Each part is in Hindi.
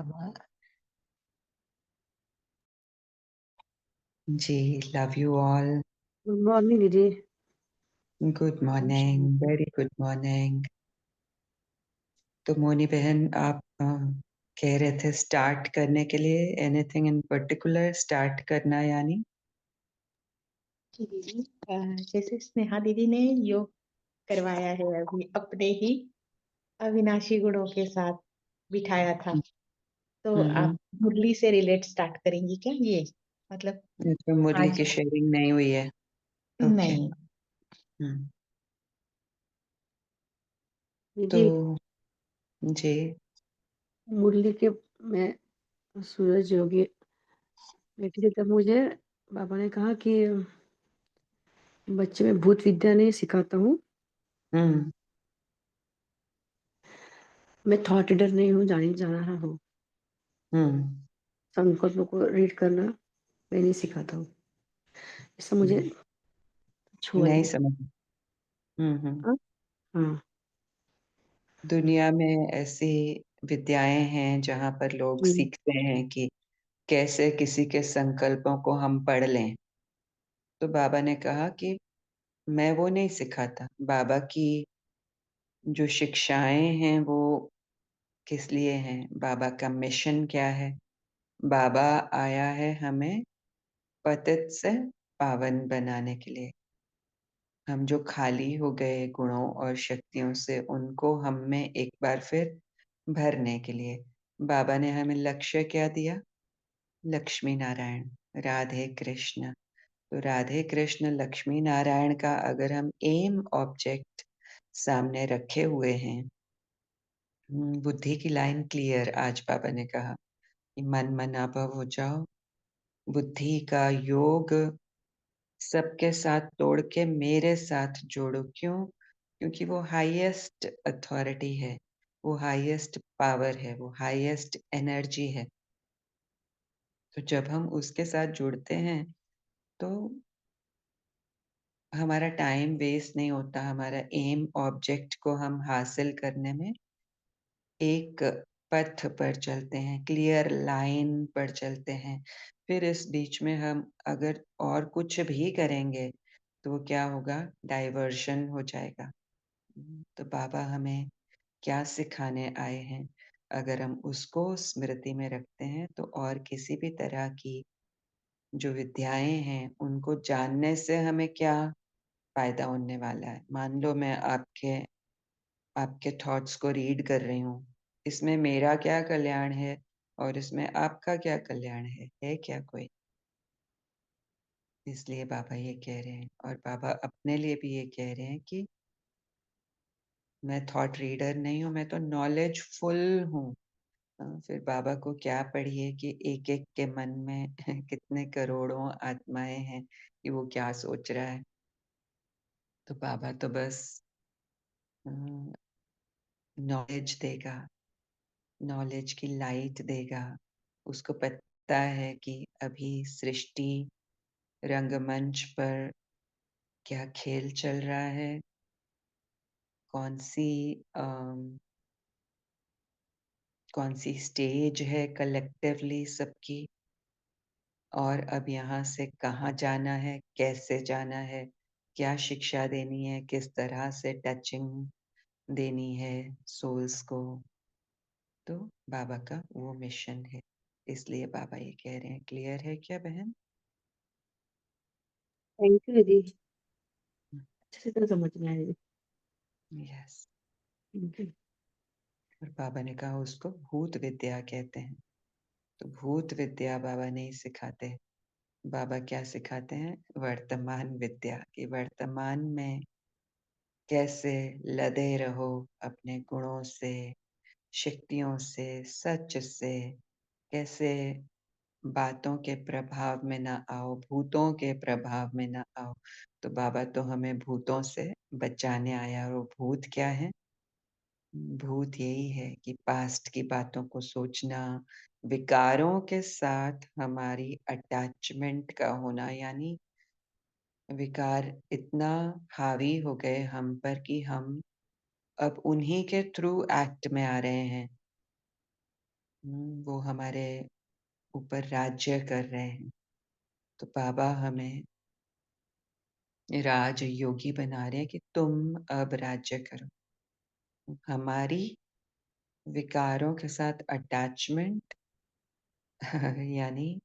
Baba ji, love you all. Good morning दीदी। Good morning, very good morning. तो मोनी बहन, आप कह रहे थे स्टार्ट करने के लिए, एनीथिंग इन पर्टिकुलर स्टार्ट करना यानी? जी दीदी, जैसे स्नेहा दीदी ने योग करवाया है अभी अपने ही अविनाशी गुणों के साथ बिठाया था, तो हम्म। आप मुरली से रिलेट स्टार्ट करेंगी क्या ये? मतलब तो मुरली आज की शेयरिंग नहीं हुई है। ओके। नहीं हम्म। दीदी, तो जी। मुरली के मैं सूरज योगी बैठी थी, तब मुझे बाबा ने कहा कि बच्चे में भूत विद्या नहीं सिखाता हूँ, हम्म। मैं थॉट रीडर नहीं हूँ, जान रहा हूँ। हम्म। संकल्पों को रीड करना मैं नहीं सिखाता हूँ, ऐसा मुझे छुआ नहीं दीदी। समझ। हम्म। हाँ हाँ। दुनिया में ऐसी विद्याएं हैं जहां पर लोग हम्म, सीखते हैं कि कैसे किसी के संकल्पों को हम पढ़ लें। तो बाबा ने कहा कि मैं वो नहीं सिखाता। बाबा की जो शिक्षाएं हैं वो किस लिए हैं, बाबा का मिशन क्या है? बाबा आया है हमें पतित से पावन बनाने के लिए। हम जो खाली हो गए गुणों और शक्तियों से, उनको हम में एक बार फिर भरने के लिए बाबा ने हमें लक्ष्य क्या दिया? लक्ष्मी नारायण, राधे कृष्ण। तो राधे कृष्ण लक्ष्मी नारायण का अगर हम एम ऑब्जेक्ट सामने रखे हुए हैं, बुद्धि की लाइन क्लियर। आज बाबा ने कहा कि मन मना भव हो जाओ, बुद्धि का योग सबके साथ तोड़ के मेरे साथ जोड़ो। क्यों? क्योंकि वो हाईएस्ट अथॉरिटी है, वो हाईएस्ट पावर है, वो हाईएस्ट एनर्जी है। तो जब हम उसके साथ जुड़ते हैं तो हमारा टाइम वेस्ट नहीं होता। हमारा एम ऑब्जेक्ट को हम हासिल करने में एक पथ पर चलते हैं, क्लियर लाइन पर चलते हैं। फिर इस बीच में हम अगर और कुछ भी करेंगे तो वो क्या होगा? डाइवर्शन हो जाएगा। तो बाबा हमें क्या सिखाने आए हैं, अगर हम उसको स्मृति में रखते हैं तो और किसी भी तरह की जो विद्याएं हैं उनको जानने से हमें क्या फायदा होने वाला है। मान लो मैं आपके आपके थॉट्स को रीड कर रही हूँ, इसमें मेरा क्या कल्याण है और इसमें आपका क्या कल्याण है क्या कोई? इसलिए बाबा ये कह रहे हैं, और बाबा अपने लिए भी ये कह रहे हैं कि मैं थॉट रीडर नहीं हूँ, मैं तो नॉलेज फुल हूँ। फिर बाबा को क्या पढ़िए कि एक एक के मन में कितने करोड़ों आत्माएं हैं कि वो क्या सोच रहा है। तो बाबा तो बस नॉलेज देगा, नॉलेज की लाइट देगा। उसको पता है कि अभी सृष्टि रंगमंच पर क्या खेल चल रहा है, कौन सी कौन सी स्टेज है कलेक्टिवली सबकी, और अब यहाँ से कहाँ जाना है, कैसे जाना है, क्या शिक्षा देनी है, किस तरह से टचिंग देनी है सोल्स को। तो बाबा का वो मिशन है। इसलिए बाबा ये कह रहे हैं। क्लियर है क्या बहन? थैंक यू दीदी, अच्छे से समझ में आया दीदी। यस। Thank you. और बाबा ने कहा उसको भूत विद्या कहते हैं। तो भूत विद्या बाबा नहीं सिखाते। बाबा क्या सिखाते हैं? वर्तमान विद्या। कि वर्तमान में कैसे लदे रहो अपने गुणों से, शक्तियों से, सच से। कैसे बातों के प्रभाव में ना आओ, भूतों के प्रभाव में ना आओ। तो बाबा तो हमें भूतों से बचाने आया। और वो भूत क्या है? भूत यही है कि पास्ट की बातों को सोचना, विकारों के साथ हमारी अटैचमेंट का होना। यानी विकार इतना हावी हो गए हम पर कि हम अब उन्हीं के थ्रू एक्ट में आ रहे हैं। वो हमारे ऊपर राज्य कर रहे हैं। तो बाबा हमें राजयोगी बना रहे हैं कि तुम अब राज्य करो। हमारी विकारों के साथ अटैचमेंट यानी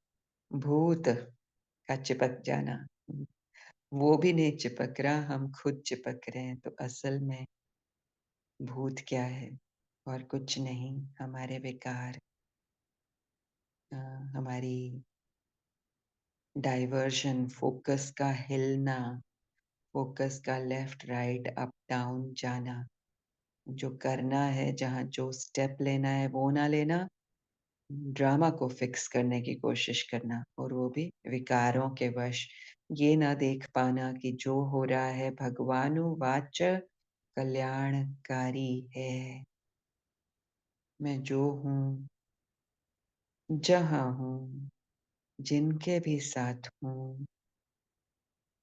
भूत का चिपक जाना, वो भी नहीं चिपक रहा, हम खुद चिपक रहे हैं। तो असल में भूत क्या है? और कुछ नहीं, हमारे विकार, अ, हमारी डाइवर्जन, फोकस का हिलना, फोकस का लेफ्ट राइट अप डाउन जाना। जो करना है, जहाँ जो स्टेप लेना है वो ना लेना, ड्रामा को फिक्स करने की कोशिश करना, और वो भी विकारों के वश। ये ना देख पाना कि जो हो रहा है भगवानुवाच कल्याणकारी है। मैं जो हूँ, जहाँ हूँ, जिनके भी साथ हूँ,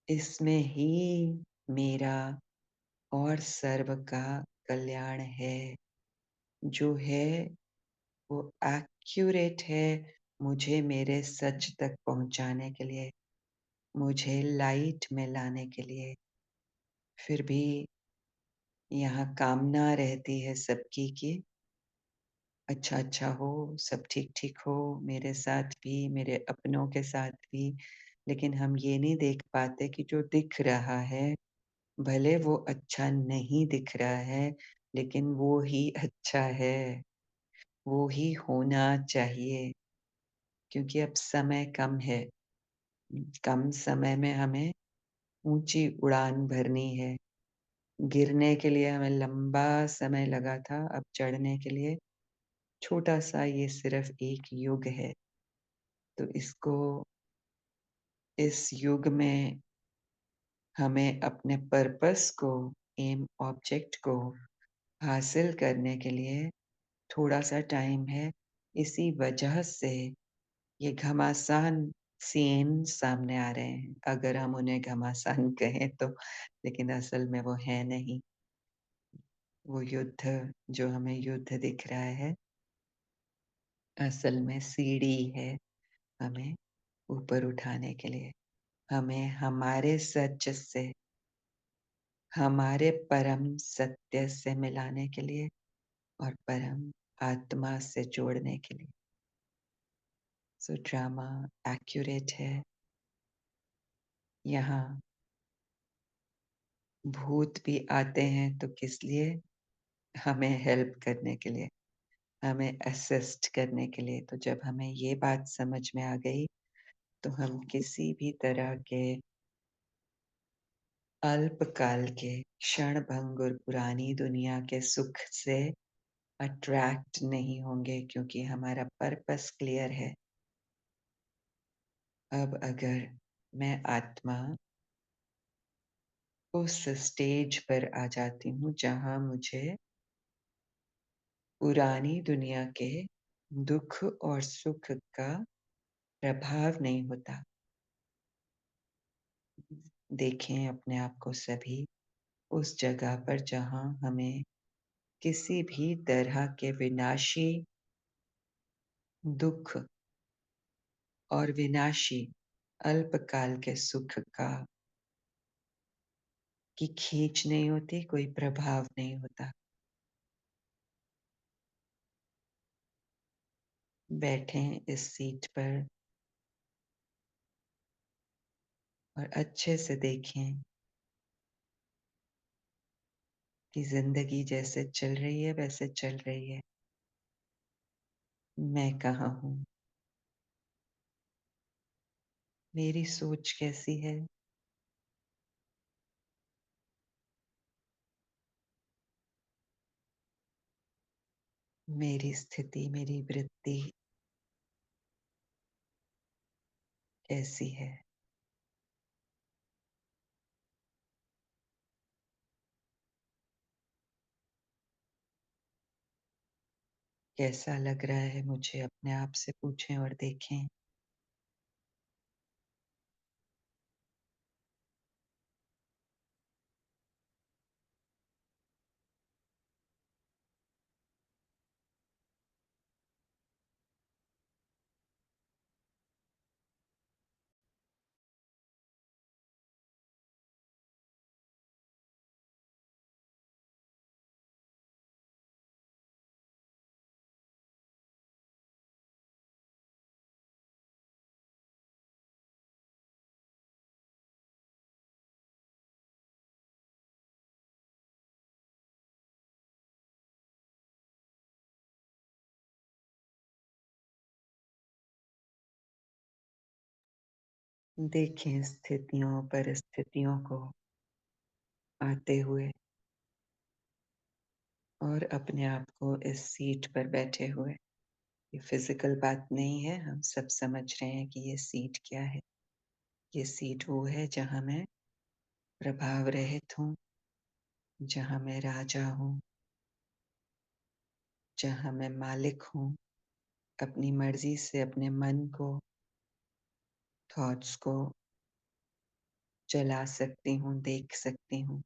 इसमें ही मेरा और सर्व का कल्याण है। जो है वो एक्यूरेट है, मुझे मेरे सच तक पहुंचाने के लिए, मुझे लाइट में लाने के लिए। फिर भी यहाँ कामना रहती है सबकी कि अच्छा अच्छा हो, सब ठीक ठीक हो, मेरे साथ भी, मेरे अपनों के साथ भी। लेकिन हम ये नहीं देख पाते कि जो दिख रहा है, भले वो अच्छा नहीं दिख रहा है, लेकिन वो ही अच्छा है, वो ही होना चाहिए। क्योंकि अब समय कम है, कम समय में हमें ऊंची उड़ान भरनी है। गिरने के लिए हमें लंबा समय लगा था, अब चढ़ने के लिए छोटा सा ये सिर्फ एक युग है। तो इसको, इस युग में हमें अपने पर्पस को, एम ऑब्जेक्ट को हासिल करने के लिए थोड़ा सा टाइम है। इसी वजह से ये घमासान सीन सामने आ रहे हैं, अगर हम उन्हें घमासान कहें तो। लेकिन असल में वो है नहीं। वो युद्ध, जो हमें युद्ध दिख रहा है, असल में सीढ़ी है हमें ऊपर उठाने के लिए, हमें हमारे सच से, हमारे परम सत्य से मिलाने के लिए, और परम आत्मा से जोड़ने के लिए। सो ड्रामा एक्यूरेट है। यहाँ भूत भी आते हैं तो किस लिए? हमें हेल्प करने के लिए, हमें असिस्ट करने के लिए। तो जब हमें ये बात समझ में आ गई, तो हम किसी भी तरह के अल्पकाल के क्षण भंग और पुरानी दुनिया के सुख से अट्रैक्ट नहीं होंगे, क्योंकि हमारा पर्पस क्लियर है। अब अगर मैं आत्मा उस स्टेज पर आ जाती हूँ जहाँ मुझे पुरानी दुनिया के दुख और सुख का प्रभाव नहीं होता। देखें अपने आप को सभी उस जगह पर जहाँ हमें किसी भी तरह के विनाशी दुख और विनाशी अल्पकाल के सुख का की खींच नहीं होती, कोई प्रभाव नहीं होता। बैठें इस सीट पर और अच्छे से देखें कि जिंदगी जैसे चल रही है वैसे चल रही है। मैं कहाँ हूँ? मेरी सोच कैसी है? मेरी स्थिति, मेरी वृत्ति कैसी है? कैसा लग रहा है मुझे? अपने आप से पूछें और देखें। देखें स्थितियों, परिस्थितियों को आते हुए और अपने आप को इस सीट पर बैठे हुए। ये फिज़िकल बात नहीं है, हम सब समझ रहे हैं कि ये सीट क्या है। ये सीट वो है जहाँ मैं प्रभाव रहित हूँ, जहाँ मैं राजा हूँ, जहाँ मैं मालिक हूँ, अपनी मर्ज़ी से अपने मन को, थॉट्स को चला सकती हूँ, देख सकती हूँ।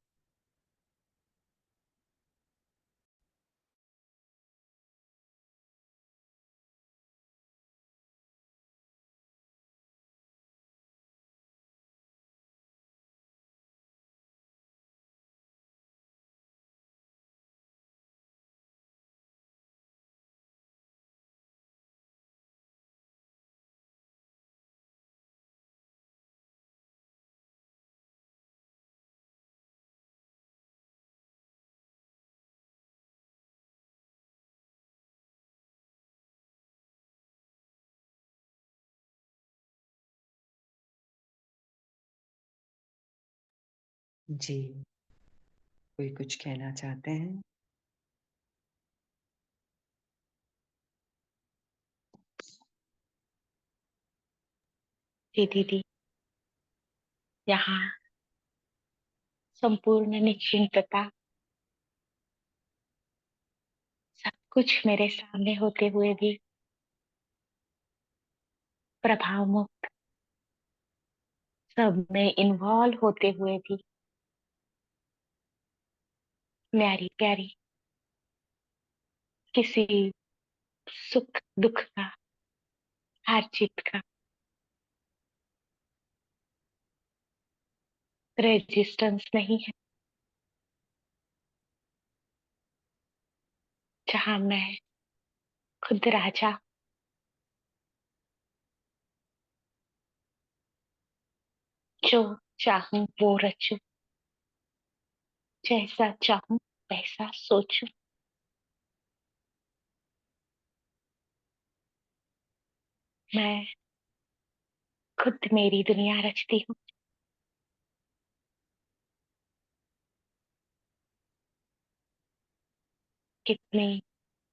जी, कोई कुछ कहना चाहते हैं? जी दीदी, यहाँ संपूर्ण निश्चिंतता, सब कुछ मेरे सामने होते हुए भी, प्रभाव मुक्त सब में इन्वॉल्व होते हुए भी, प्यारी प्यारी किसी सुख दुख का, हार जीत का रेजिस्टेंस नहीं है, जहाँ मैं खुद राजा, जो चाहूं वो रचूं, जैसा चाहूं वैसा सोचूं। मैं खुद मेरी दुनिया रचती हूँ। कितनी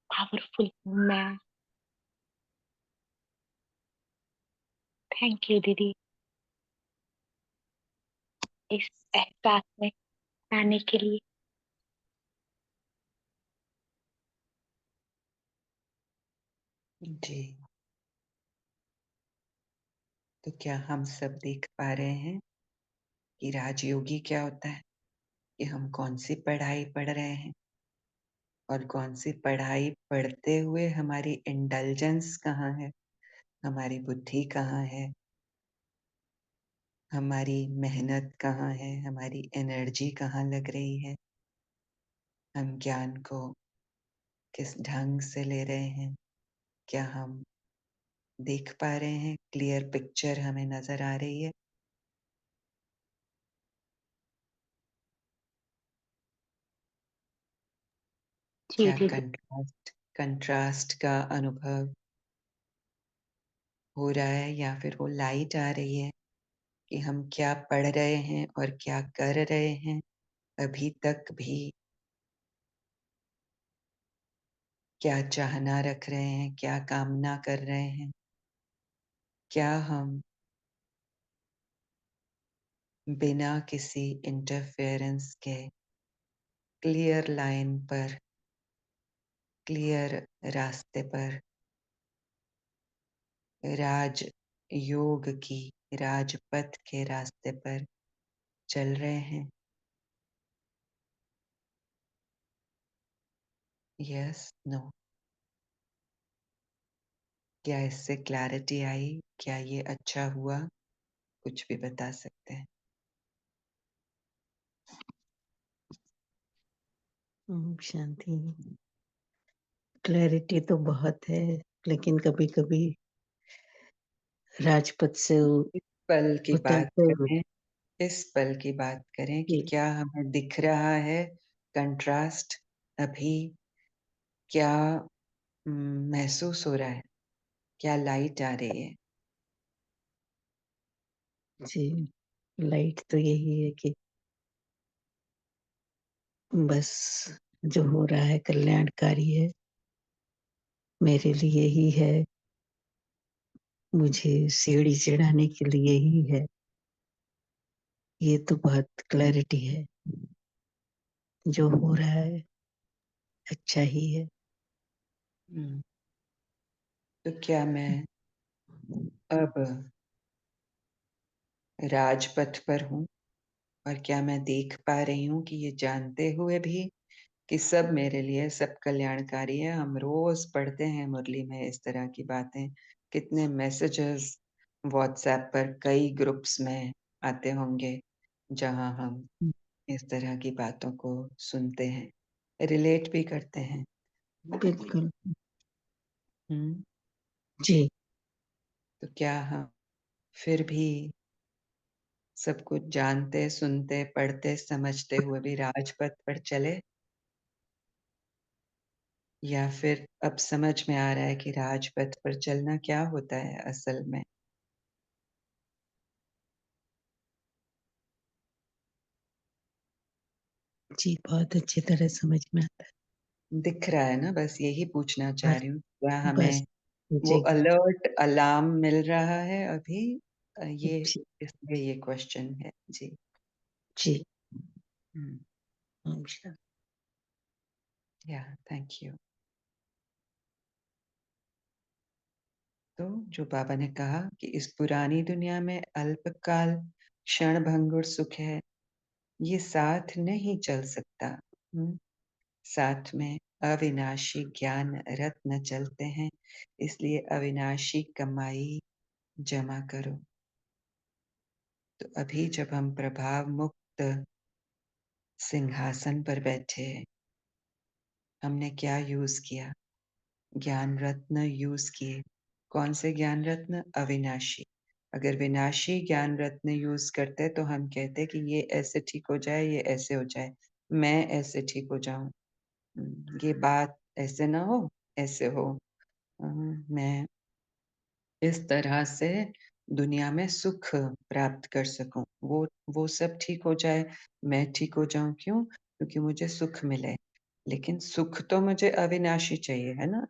पावरफुल हूँ मैं। थैंक यू दीदी, इस एहसास में आने के लिए। जी, तो क्या हम सब देख पा रहे हैं कि राजयोगी क्या होता है? कि हम कौन-सी पढ़ाई पढ़ रहे हैं और कौन-सी पढ़ाई पढ़ते हुए हमारी इंडल्जेंस कहाँ है, हमारी बुद्धि कहाँ है, हमारी मेहनत कहाँ है, हमारी एनर्जी कहाँ लग रही है, हम ज्ञान को किस ढंग से ले रहे हैं, क्या हम देख पा रहे हैं, क्लियर पिक्चर हमें नज़र आ रही है? जी क्या दीदी। कंट्रास्ट का अनुभव हो रहा है या फिर वो लाइट आ रही है कि हम क्या पढ़ रहे हैं और क्या कर रहे हैं अभी तक भी, क्या चाहना रख रहे हैं, क्या कामना कर रहे हैं, क्या हम बिना किसी इंटरफेरेंस के क्लियर लाइन पर, क्लियर रास्ते पर, राज योग की राजपथ के रास्ते पर चल रहे हैं? Yes, no? क्या इससे क्लैरिटी आई? क्या ये अच्छा हुआ? कुछ भी बता सकते हैं। शांति। क्लैरिटी तो बहुत है, लेकिन कभी-कभी राजपथ से इस पल की बात उतरते हुए करें, इस पल की बात करें कि जी, क्या हमें दिख रहा है कंट्रास्ट अभी? क्या महसूस हो रहा है? क्या लाइट आ रही है? जी, लाइट तो यही है कि बस जो हो रहा है कल्याणकारी है, मेरे लिए ही है, मुझे सीढ़ी चढ़ाने के लिए ही है, ये तो बहुत क्लैरिटी है। जो हो रहा है अच्छा ही है। हुँ। तो क्या मैं अब राजपथ पर हूँ और क्या मैं देख पा रही हूँ कि ये जानते हुए भी कि सब मेरे लिए सब कल्याणकारी है। हम रोज़ पढ़ते हैं मुरली में इस तरह की बातें, कितने मैसेजेस व्हाट्सएप पर कई ग्रुप्स में आते होंगे, जहाँ हम हुँ, इस तरह की बातों को सुनते हैं, रिलेट भी करते हैं। बिल्कुल। हुँ, जी, तो क्या हम फिर भी सब कुछ जानते, सुनते, पढ़ते, समझते हुए भी राजपथ पर चले? या फिर अब समझ में आ रहा है कि राजपथ पर चलना क्या होता है असल में? जी, बहुत अच्छी तरह समझ में आता है। दिख रहा है ना? बस यही पूछना चाह बस रही हूँ। क्या बस हमें वो मुझे अलर्ट अलार्म मिल रहा है अभी? ये जी, इसलिए ये क्वेश्चन है। जी। जी, हुँ, हमेशा या थैंक यू। तो जो बाबा ने कहा कि इस पुरानी दुनिया में अल्पकाल क्षणभंगुर सुख है, ये साथ नहीं चल सकता। हुँ, साथ में अविनाशी ज्ञान रत्न चलते हैं, इसलिए अविनाशी कमाई जमा करो। तो अभी जब हम प्रभाव मुक्त सिंहासन पर बैठे हैं, हमने क्या यूज़ किया? ज्ञान रत्न यूज़ किए। कौन से ज्ञान रत्न? अविनाशी। अगर विनाशी ज्ञान रत्न यूज़ करते तो हम कहते कि ये ऐसे ठीक हो जाए, ये ऐसे हो जाए, मैं ऐसे ठीक हो जाऊँ। ये बात ऐसे ना हो, ऐसे हो। मैं इस तरह से दुनिया में सुख प्राप्त कर सकूँ। वो सब ठीक हो जाए, मैं ठीक हो जाऊँ, क्यों? क्योंकि मुझे सुख मिले। लेकिन सुख तो मुझे अविनाशी चाहिए, है ना?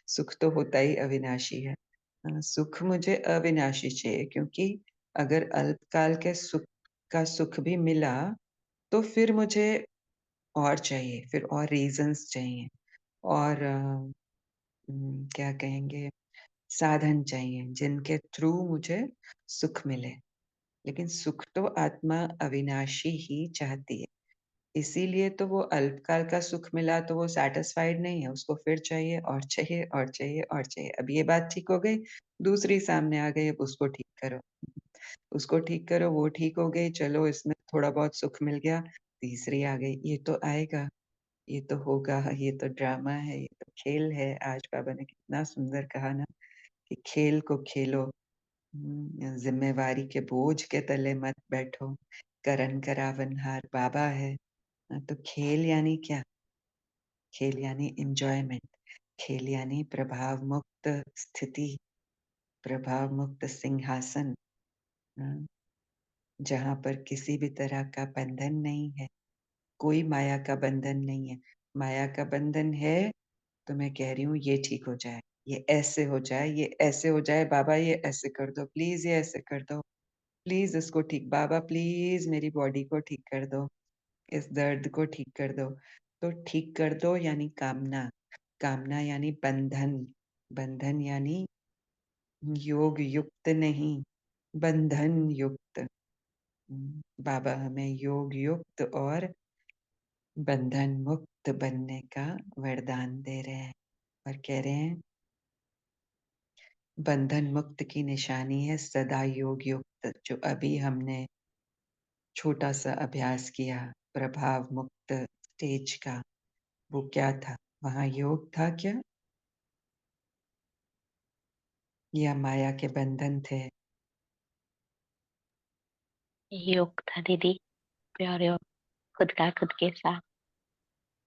सुख तो होता ही अविनाशी है। सुख मुझे अविनाशी चाहिए, क्योंकि अगर अल्पकाल के सुख का सुख भी मिला, तो फिर मुझे और चाहिए, फिर और रीज़न्स चाहिए और क्या कहेंगे, साधन चाहिए जिनके थ्रू मुझे सुख मिले। लेकिन सुख तो आत्मा अविनाशी ही चाहती है। इसीलिए तो वो अल्पकाल का सुख मिला तो वो सैटिस्फाइड नहीं है, उसको फिर चाहिए और चाहिए और चाहिए और चाहिए। अब ये बात ठीक हो गई, दूसरी सामने आ गई, अब उसको ठीक करो। उसको ठीक करो, वो ठीक हो गई, चलो इसमें थोड़ा बहुत सुख मिल गया, तीसरी आ गई, ये तो आएगा, ये तो होगा, ये तो ड्रामा है, ये तो खेल है। आज बाबा ने कितना सुंदर कहा ना कि खेल को खेलो, ज़िम्मेवारी के बोझ के तले मत बैठो, करन करावनहार बाबा है। तो खेल यानी क्या? खेल यानी एन्जॉयमेंट, खेल यानी प्रभाव मुक्त स्थिति, प्रभाव मुक्त सिंहासन, अ, जहाँ पर किसी भी तरह का बंधन नहीं है, कोई माया का बंधन नहीं है। माया का बंधन है, तो मैं कह रही हूँ ये ठीक हो जाए, ये ऐसे हो जाए, ये ऐसे हो जाए, बाबा ये ऐसे कर दो, प्लीज़ ये ऐसे कर दो, प्लीज़ इसको ठीक, बाबा प्लीज़ मेरी बॉडी को ठीक कर दो, इस दर्द को ठीक कर दो। तो ठीक कर दो यानी कामना, कामना यानी बंधन, बंधन यानी योग युक्त नहीं, बंधन युक्त। बाबा हमें योग युक्त और बंधन मुक्त बनने का वरदान दे रहे हैं और कह रहे हैं बंधन मुक्त की निशानी है सदा योग युक्त। जो अभी हमने छोटा-सा अभ्यास किया प्रभाव मुक्त स्टेज का, वो क्या था? वहाँ योग था क्या? या माया के बंधन थे? योग था दीदी, प्योर योग, खुद का खुद के साथ।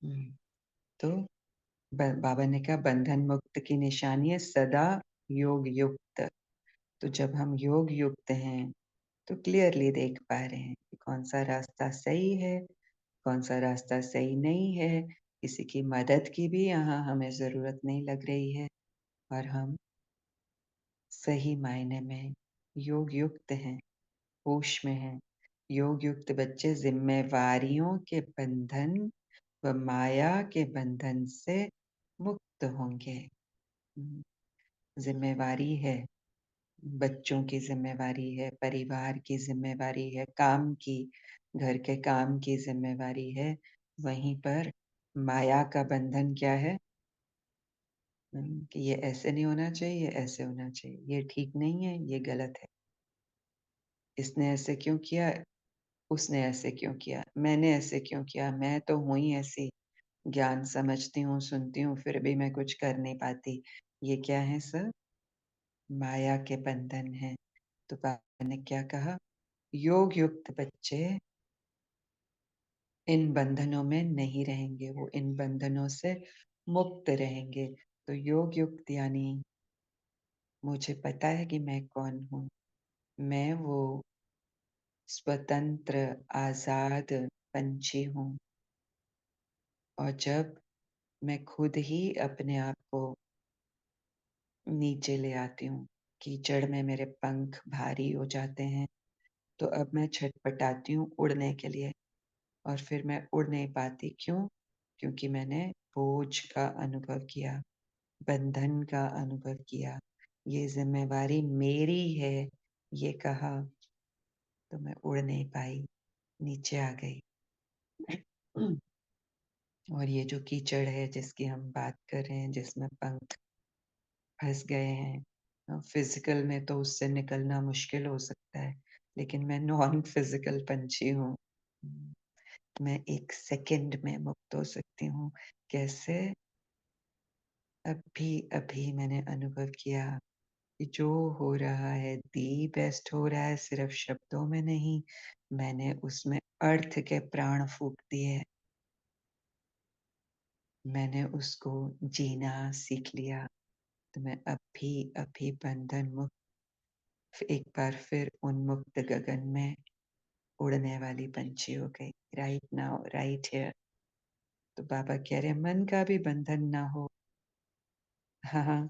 हुँ, तो ब बाबा ने कहा बंधन मुक्त की निशानी है सदा योग युक्त। तो जब हम योग युक्त हैं, तो क्लियरली देख पा रहे हैं कि कौन सा रास्ता सही है, कौन सा रास्ता सही नहीं है। किसी की मदद की भी यहाँ हमें ज़रूरत नहीं लग रही है और हम सही मायने में योग युक्त हैं, होश में हैं। योग युक्त बच्चे ज़िम्मेवारियों के बंधन व माया के बंधन से मुक्त होंगे। ज़िम्मेवारी है, बच्चों की ज़िम्मेवारी है, परिवार की ज़िम्मेवारी है, काम की, घर के काम की ज़िम्मेवारी है। वहीं पर माया का बंधन क्या है? कि ये ऐसे नहीं होना चाहिए, ऐसे होना चाहिए, ये ठीक नहीं है, ये गलत है। इसने ऐसे क्यों किया? उसने ऐसे क्यों किया? मैंने ऐसे क्यों किया? मैं तो हूँ ही ऐसी, ज्ञान समझती हूँ, सुनती हूँ, फिर भी मैं कुछ कर नहीं पाती। ये क्या है सब? माया के बंधन हैं। तो बाबा ने क्या कहा? योग युक्त बच्चे इन बंधनों में नहीं रहेंगे, वो इन बंधनों से मुक्त रहेंगे। तो योग युक्त यानी मुझे पता है कि मैं कौन हूँ। मैं वो स्वतंत्र, आज़ाद पंछी हूँ और जब मैं खुद ही अपने आप को नीचे ले आती हूँ, कीचड़ में मेरे पंख भारी हो जाते हैं, तो अब मैं छटपटाती हूँ उड़ने के लिए और फिर मैं उड़ नहीं पाती। क्यों? क्योंकि मैंने बोझ का अनुभव किया, बंधन का अनुभव किया। ये ज़िम्मेवारी मेरी है, ये कहा, तो मैं उड़ नहीं पाई, नीचे आ गई। और ये जो कीचड़ है जिसकी हम बात कर रहे हैं, जिसमें पंख फँस गए हैं, फिज़िकल में तो उससे निकलना मुश्किल हो सकता है, लेकिन मैं नॉन फिज़िकल पंछी हूँ। मैं 1 सेकंड में मुक्त हो सकती हूँ। कैसे? अभी-अभी मैंने अनुभव किया कि जो हो रहा है दी बेस्ट हो रहा है, सिर्फ़ शब्दों में नहीं, मैंने उसमें अर्थ के प्राण फूँक दिए। मैंने उसको जीना सीख लिया, तो मैं अभी-अभी बंधन मुक्त एक बार फिर उन्मुक्त गगन में उड़ने वाली पंछी हो गई। Right now, right here. तो बाबा कह रहे हैं मन का भी बंधन ना हो। हाँ, हाँ,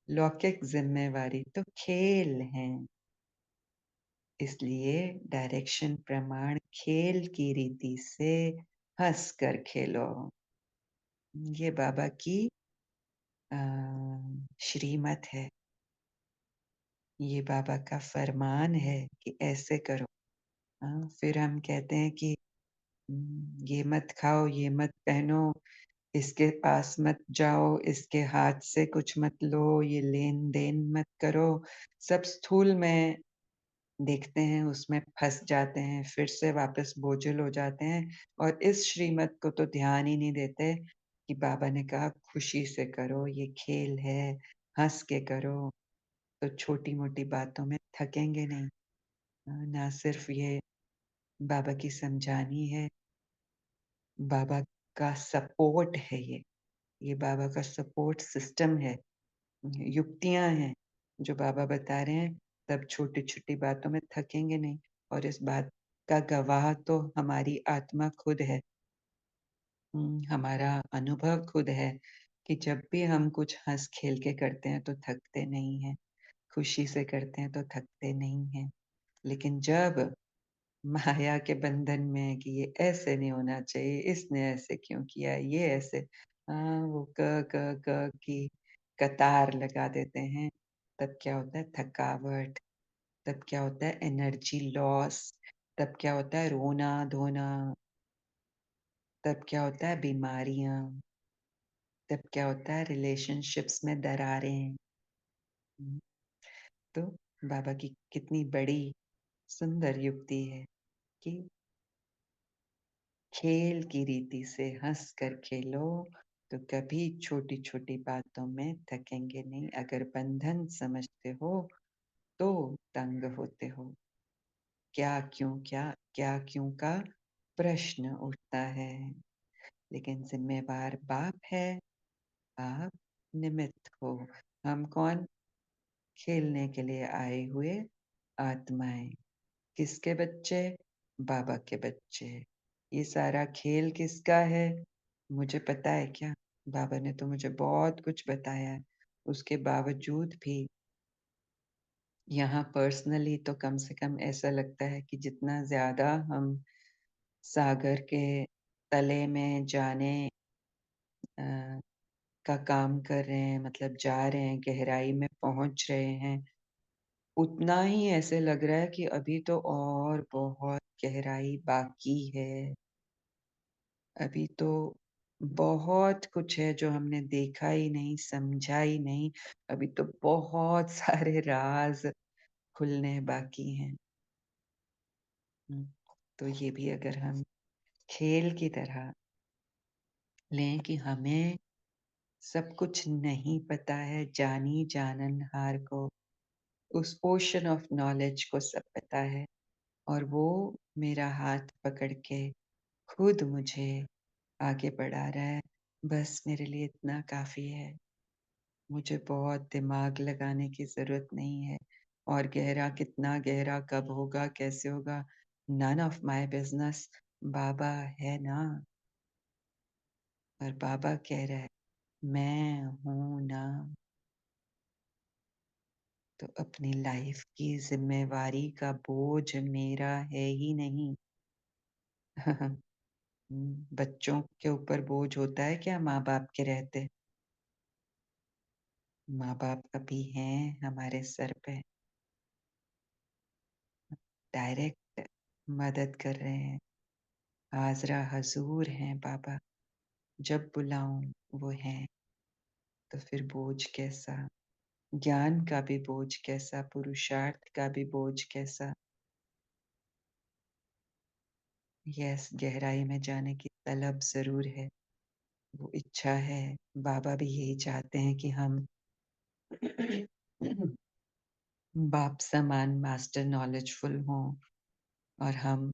लौकिक ज़िम्मेवारी तो खेल हैं, इसलिए डायरेक्शन प्रमाण खेल की रीति से हँस कर खेलो। ये बाबा की अ, श्रीमत है, ये बाबा का फरमान है कि ऐसे करो। हाँ, फिर हम कहते हैं कि ये मत खाओ, ये मत पहनो, इसके पास मत जाओ, इसके हाथ से कुछ मत लो, ये लेन-देन मत करो। सब स्थूल में देखते हैं, उसमें फँस जाते हैं, फिर से वापस बोझिल हो जाते हैं और इस श्रीमत को तो ध्यान ही नहीं देते कि बाबा ने कहा खुशी से करो, ये खेल है, हँस के करो, तो छोटी-मोटी बातों में थकेंगे नहीं। ना सिर्फ़ ये बाबा की समझानी है, बाबा का सपोर्ट है ये बाबा का सपोर्ट सिस्टम है, युक्तियाँ हैं, जो बाबा बता रहे हैं, तब छोटी-छोटी बातों में थकेंगे नहीं और इस बात का गवाह तो हमारी आत्मा खुद है। हमारा अनुभव खुद है कि जब भी हम कुछ हँस-खेल के करते हैं, तो थकते नहीं हैं, खुशी से करते हैं, तो थकते नहीं हैं। लेकिन जब माया के बंधन में कि ये ऐसे नहीं होना चाहिए, इसने ऐसे क्यों किया, ये ऐसे वो क की कतार लगा देते हैं, तब क्या होता है थकावट, तब क्या होता है एनर्जी लॉस, तब क्या होता है रोना-धोना, तब क्या होता है बीमारियाँ, तब क्या होता है रिलेशनशिप्स में दरारें। हुँ, तो बाबा की कितनी बड़ी सुंदर युक्ति है कि खेल की रीति से हँस कर खेलो, तो कभी छोटी-छोटी बातों में थकेंगे नहीं। अगर बंधन समझते हो, तो तंग होते हो। क्या, क्यों, क्या, क्यों का प्रश्न उठता है। लेकिन ज़िम्मेवार बाप है, आप निमित्त हो। हम कौन? खेलने के लिए आए हुए आत्माएँ। किसके बच्चे? बाबा के बच्चे। ये सारा खेल किसका है? मुझे पता है क्या? बाबा ने तो मुझे बहुत कुछ बताया है। उसके बावजूद भी यहाँ पर्सनली तो कम से कम ऐसा लगता है कि जितना ज़्यादा हम सागर के तले में जाने का काम कर रहे हैं, मतलब जा रहे हैं, गहराई में पहुँच रहे हैं, उतना ही ऐसे लग रहा है कि अभी तो और बहुत गहराई बाकी है। अभी तो बहुत कुछ है जो हमने देखा ही नहीं, समझा ही नहीं। अभी तो बहुत सारे राज़ खुलने बाकी हैं। हुँ, तो ये भी अगर हम खेल की तरह लें कि हमें सब कुछ नहीं पता है, जानी-जाननहार को उस ओशन ऑफ नॉलेज को सब पता है और वो मेरा हाथ पकड़ के खुद मुझे आगे बढ़ा रहा है। बस मेरे लिए इतना काफ़ी है। मुझे बहुत दिमाग लगाने की ज़रूरत नहीं है और गहरा कितना गहरा, कब होगा, कैसे होगा, नन ऑफ माय बिज़नेस। बाबा है ना, और बाबा कह रहा है, मैं हूँ ना। तो अपनी लाइफ की ज़िम्मेवारी का बोझ मेरा है ही नहीं। बच्चों के ऊपर बोझ होता है क्या माँ-बाप के रहते? माँ-बाप अभी हैं हमारे सर पे, डायरेक्ट मदद कर रहे हैं। हाज़रा हज़ूर हैं बाबा, जब बुलाऊँ वो हैं, तो फिर बोझ कैसा? ज्ञान का भी बोझ कैसा, पुरुषार्थ का भी बोझ कैसा? यस, गहराई में जाने की तलब ज़रूर है, वो इच्छा है। बाबा भी यही चाहते हैं कि हम बाप समान मास्टर नॉलेजफुल हों और हम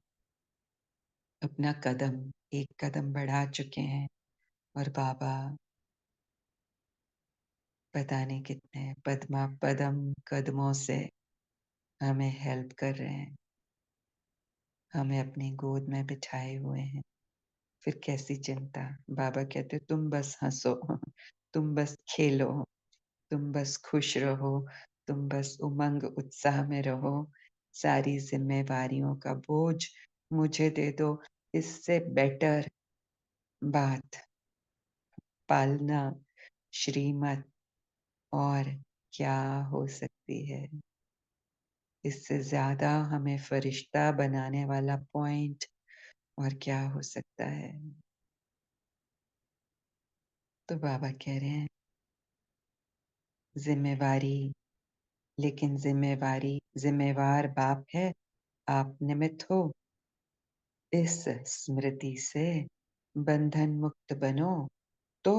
अपना कदम एक कदम बढ़ा चुके हैं और बाबा पता नहीं कितने पद्मा-पदम कदमों से हमें हेल्प कर रहे हैं, हमें अपनी गोद में बिठाए हुए हैं। फिर कैसी चिंता? बाबा कहते तुम बस हँसो, तुम बस खेलो, तुम बस खुश रहो, तुम बस उमंग उत्साह में रहो। सारी ज़िम्मेवारियों का बोझ मुझे दे दो, इससे बेटर बात पालना, श्रीमत और क्या हो सकती है? इससे ज़्यादा हमें फरिश्ता बनाने वाला पॉइंट और क्या हो सकता है? तो बाबा कह रहे हैं ज़िम्मेवारी, लेकिन ज़िम्मेवारी ज़िम्मेवार बाप है, आप निमित्त हो। इस स्मृति से बंधन मुक्त बनो तो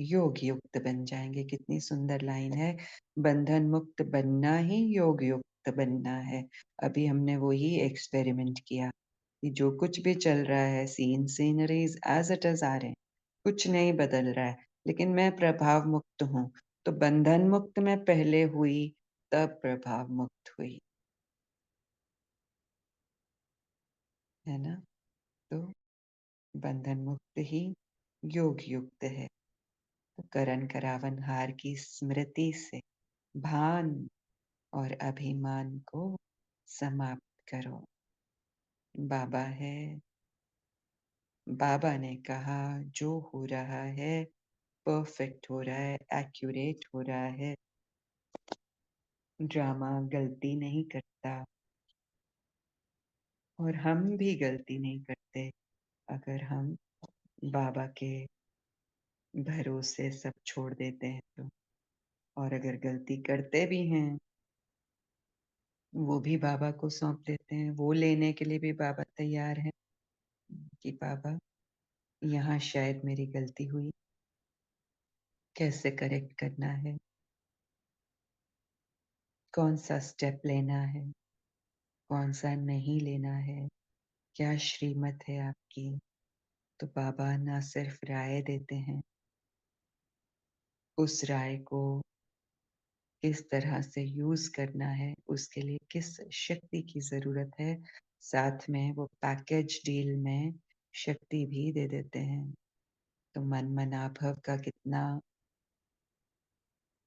योग युक्त बन जाएँगे। कितनी सुंदर लाइन है, बंधन मुक्त बनना ही योग युक्त बनना है। अभी हमने वही एक्सपेरिमेंट किया कि जो कुछ भी चल रहा है, सीनरीज़ एज़ इट इज़ आ रहे हैं, कुछ नहीं बदल रहा है, लेकिन मैं प्रभाव मुक्त हूँ। तो बंधन मुक्त मैं पहले हुई, तब प्रभाव मुक्त हुई, है ना? तो बंधन मुक्त ही योग युक्त है। तो करण करावन हार की स्मृति से भान और अभिमान को समाप्त करो। बाबा है, बाबा ने कहा जो हो रहा है परफेक्ट हो रहा है, एक्यूरेट हो रहा है। ड्रामा गलती नहीं करता और हम भी गलती नहीं करते अगर हम बाबा के भरोसे सब छोड़ देते हैं तो। और अगर गलती करते भी हैं, वो भी बाबा को सौंप देते हैं। वो लेने के लिए भी बाबा तैयार हैं कि बाबा यहाँ शायद मेरी गलती हुई, कैसे करेक्ट करना है, कौन-सा स्टेप लेना है, कौन-सा नहीं लेना है, क्या श्रीमत है आपकी। तो बाबा ना सिर्फ राय देते हैं, उस राय को किस तरह से यूज करना है, उसके लिए किस शक्ति की जरूरत है, साथ में वो पैकेज डील में शक्ति भी दे देते हैं। तो मन मनाभव का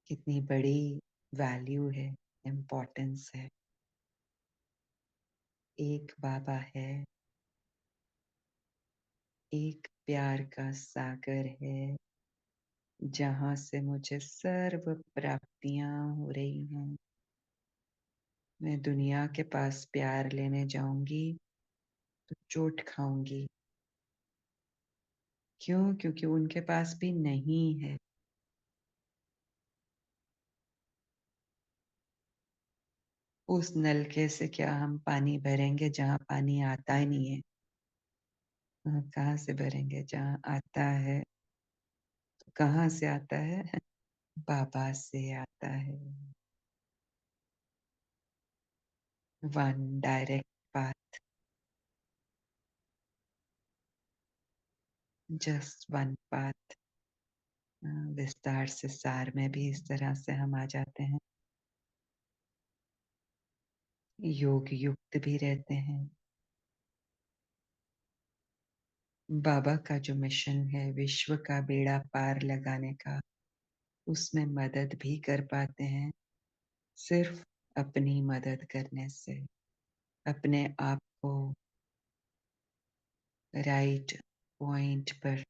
कितनी बड़ी वैल्यू है, इम्पोर्टेंस है। एक बाबा है, एक प्यार का सागर है, जहां से मुझे सर्व प्राप्तियां हो रही हैं। मैं दुनिया के पास प्यार लेने जाऊंगी तो चोट खाऊंगी। क्यों? क्योंकि उनके पास भी नहीं है। उस नलके से क्या हम पानी भरेंगे जहां पानी आता ही नहीं है? कहाँ से भरेंगे? जहां आता है। तो कहाँ से आता है? बाबा से आता है। One direct path, just one path. विस्तार से सार में भी इस तरह से हम आ जाते हैं। योग युक्त भी रहते हैं। बाबा का जो मिशन है विश्व का बेड़ा पार लगाने का, उसमें मदद भी कर पाते हैं सिर्फ अपनी मदद करने से, अपने आप को राइट पॉइंट पर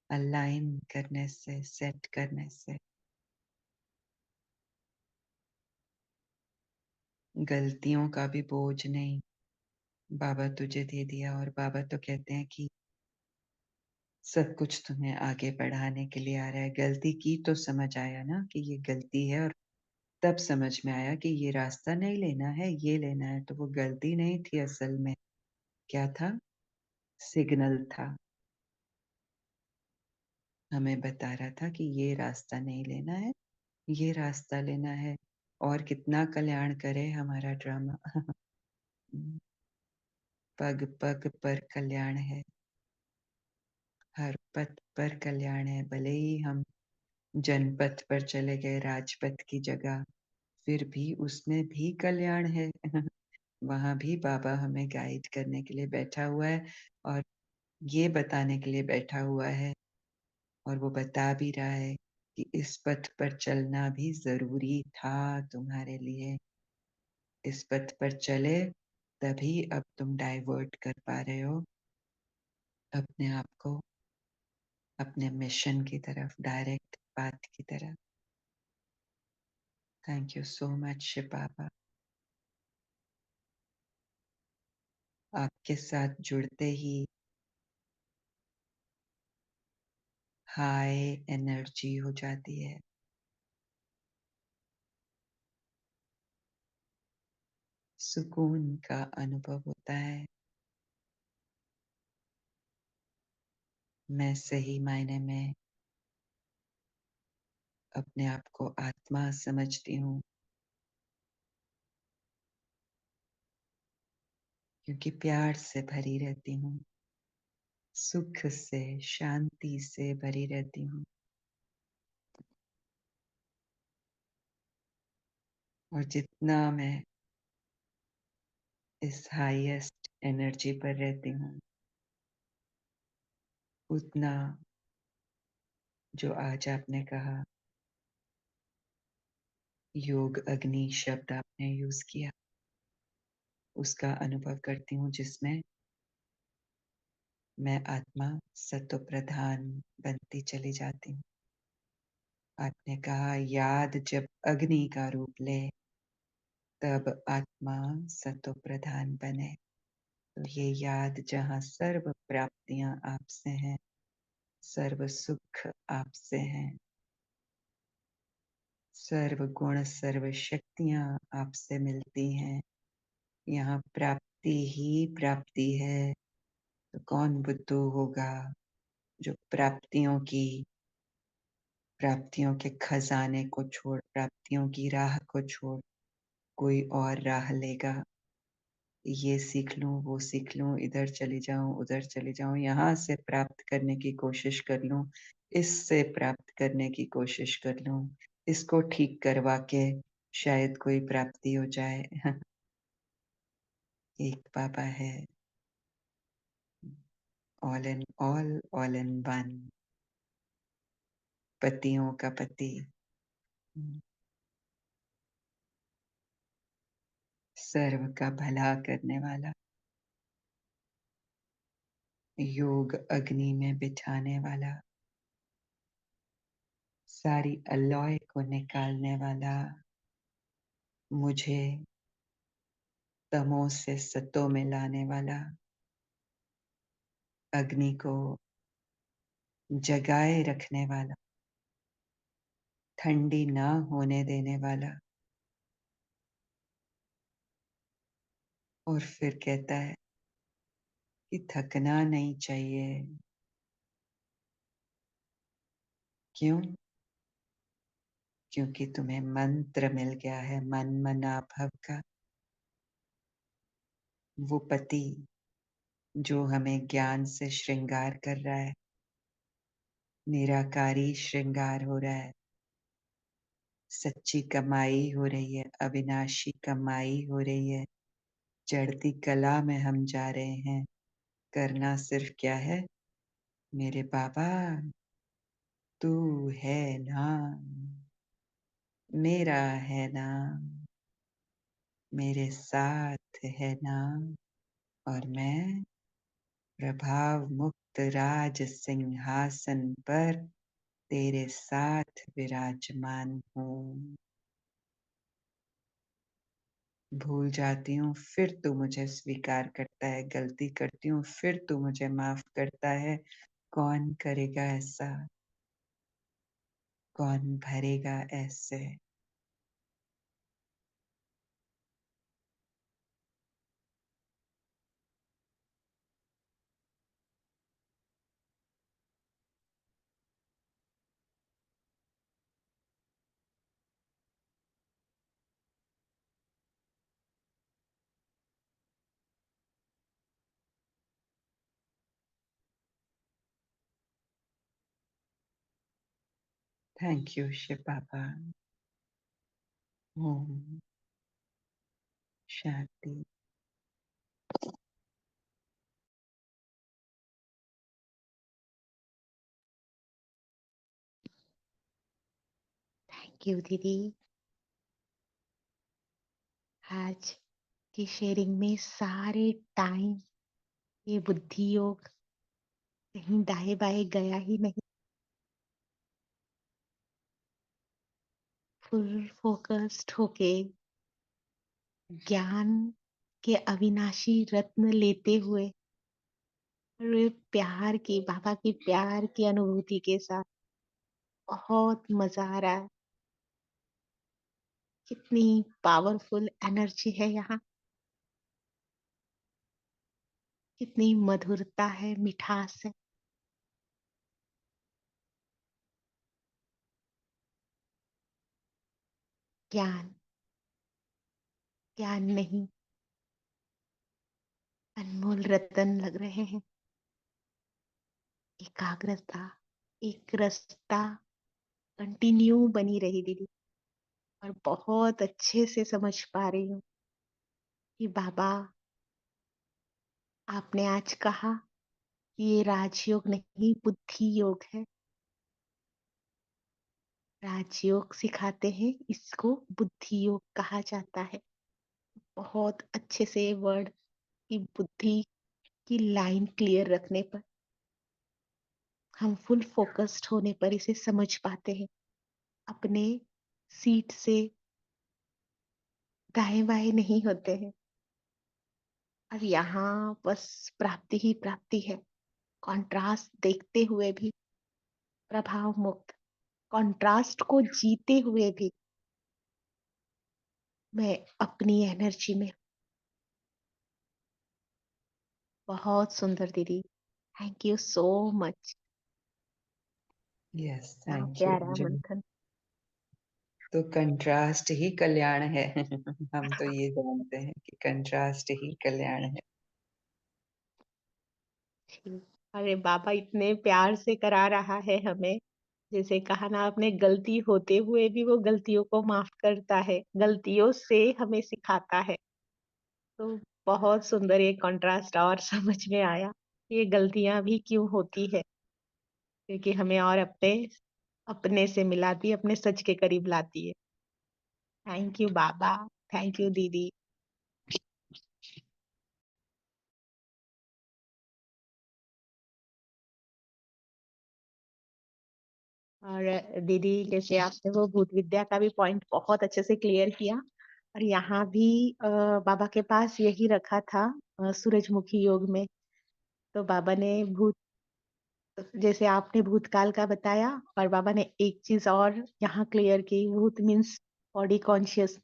अलाइन करने से, सेट करने से। गलतियों का भी बोझ नहीं, बाबा तुझे दे दिया। और बाबा तो कहते हैं कि सब कुछ तुम्हें आगे बढ़ाने के लिए आ रहा है। गलती की तो समझ आया ना कि ये गलती है, और तब समझ में आया कि ये रास्ता नहीं लेना है, ये लेना है। तो वो गलती नहीं थी, असल में क्या था? सिग्नल था। हमें बता रहा था कि ये रास्ता नहीं लेना है, ये रास्ता लेना है। और कितना कल्याण करे हमारा ड्रामा। पग पग पर कल्याण है, हर पथ पर कल्याण है। भले ही हम जनपथ पर चले गए, राजपथ की जगह, फिर भी उसमें भी कल्याण है। वहां भी बाबा हमें गाइड करने के लिए बैठा हुआ है, और ये बताने के लिए बैठा हुआ है, और वो बता भी रहा है कि इस पथ पर चलना भी जरूरी था तुम्हारे लिए। इस पथ पर चले तभी अब तुम डाइवर्ट कर पा रहे हो अपने आप को अपने मिशन की तरफ, डायरेक्ट पाथ की तरफ। Thank you so much Shiv Baba. आपके साथ जुड़ते ही हाई एनर्जी हो जाती है। सुकून का अनुभव होता है। मैं सही मायने में अपने आप को आत्मा समझती हूँ, क्योंकि प्यार से भरी रहती हूँ, सुख से, शांति से भरी रहती हूँ। और जितना मैं इस हाईएस्ट एनर्जी पर रहती हूँ, उतना जो आज आपने कहा योग अग्नि शब्द आपने यूज किया, उसका अनुभव करती हूँ, जिसमें मैं आत्मा सत्व प्रधान बनती चली जाती हूँ। आपने कहा याद जब अग्नि का रूप ले, तब आत्मा सत्व प्रधान बने। तो ये याद जहाँ सर्व प्राप्तियां आपसे हैं, सर्व सुख आपसे हैं, सर्व गुण सर्व शक्तियां आपसे मिलती हैं, यहाँ प्राप्ति ही प्राप्ति है। तो कौन बुद्धू होगा जो प्राप्तियों के खजाने को छोड़, प्राप्तियों की राह को छोड़ कोई और राह लेगा? ये सीख लूं, वो सीख लूं, इधर चली जाऊं, उधर चली जाऊं, यहाँ से प्राप्त करने की कोशिश कर लूं, इससे प्राप्त करने की कोशिश कर लूं, इसको ठीक करवा के शायद कोई प्राप्ति हो जाए। एक बाबा है, all in all in one, पतियों का पति, सर्व का भला करने वाला, योग अग्नि में बिठाने वाला, सारी अलॉय को निकालने वाला, मुझे तमो से सतो में लाने वाला, अग्नि को जगाए रखने वाला, ठंडी ना होने देने वाला। और फिर कहता है कि थकना नहीं चाहिए। क्यों? क्योंकि तुम्हें मंत्र मिल गया है मन मना भव का, वो पति जो हमें ज्ञान से श्रृंगार कर रहा है, निराकारी श्रृंगार हो रहा है, सच्ची कमाई हो रही है, अविनाशी कमाई हो रही है। चढ़ती कला में हम जा रहे हैं। करना सिर्फ क्या है, मेरे बाबा तू है ना, मेरा है ना, मेरे साथ है ना, और मैं प्रभाव मुक्त राज सिंहासन पर तेरे साथ विराजमान हूँ। भूल जाती हूँ फिर तू मुझे स्वीकार करता है, गलती करती हूँ फिर तू मुझे माफ करता है। कौन करेगा ऐसा? कौन भरेगा ऐसे? Thank you Shiv Baba. ओम शांति। Thank you didi. आज की शेयरिंग में सारे टाइम ये बुद्धि योग कहीं दाएं बाएं गया ही नहीं, फुल फोकस्ड होके ज्ञान के अविनाशी रत्न लेते हुए और ये प्यार की, बाबा की प्यार की अनुभूति के साथ बहुत मजा आ रहा है। कितनी पावरफुल एनर्जी है यहाँ, कितनी मधुरता है, मिठास है। ज्ञान, ज्ञान नहीं, अनमोल रतन लग रहे हैं। एकाग्रता, एक रास्ता कंटिन्यू बनी रही दीदी, और बहुत अच्छे से समझ पा रही हूँ कि बाबा आपने आज कहा ये राजयोग नहीं बुद्धि योग है। राजयोग सिखाते हैं, इसको बुद्धि योग कहा जाता है। बहुत अच्छे से वर्ड की बुद्धि की लाइन क्लियर रखने पर, हम फुल फोकस्ड होने पर इसे समझ पाते हैं। अपने सीट से दाएं बाएं नहीं होते हैं। और यहाँ बस प्राप्ति ही प्राप्ति है। कॉन्ट्रास्ट देखते हुए भी प्रभाव मुक्त, कॉन्ट्रास्ट को जीते हुए भी मैं अपनी एनर्जी में। बहुत सुंदर दीदी, thank you so much. Yes, क्या थैंक यू प्यारा अंजलि। मंथन। तो कंट्रास्ट ही कल्याण है। हम तो ये जानते हैं कि कंट्रास्ट ही कल्याण है। अरे बाबा इतने प्यार से करा रहा है हमें, जैसे कहा ना आपने, गलती होते हुए भी वो गलतियों को माफ करता है, गलतियों से हमें सिखाता है। तो बहुत सुंदर ये कॉन्ट्रास्ट और समझ में आया, ये गलतियां भी क्यों होती है, क्योंकि हमें और अपने अपने से मिलाती है, अपने सच के करीब लाती है। Thank you Baba, thank you दीदी। और दीदी, जैसे आपने वो भूत विद्या का भी पॉइंट बहुत अच्छे से क्लियर किया, और यहाँ भी बाबा के पास यही रखा था सूरजमुखी योग में। तो बाबा ने भूत, जैसे आपने भूतकाल का बताया, और बाबा ने एक चीज और यहाँ क्लियर की, भूत मीन्स बॉडी कॉन्शियस।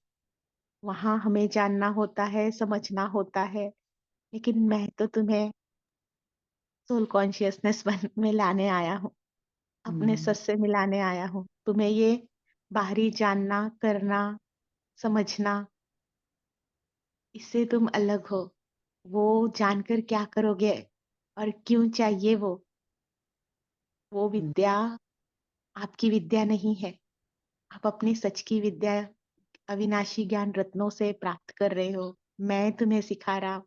वहां हमें जानना होता है, समझना होता है, लेकिन मैं तो तुम्हें सोल कॉन्शियसनेस में लाने आया हूँ, अपने हम्म, सच से मिलाने आया हूँ। तुम्हें ये बाहरी जानना, करना, समझना, इससे तुम अलग हो। वो जानकर क्या करोगे और क्यों चाहिए वो हम्म, विद्या आपकी विद्या नहीं है। आप अपनी सच की विद्या अविनाशी ज्ञान रत्नों से प्राप्त कर रहे हो। मैं तुम्हें सिखा रहा।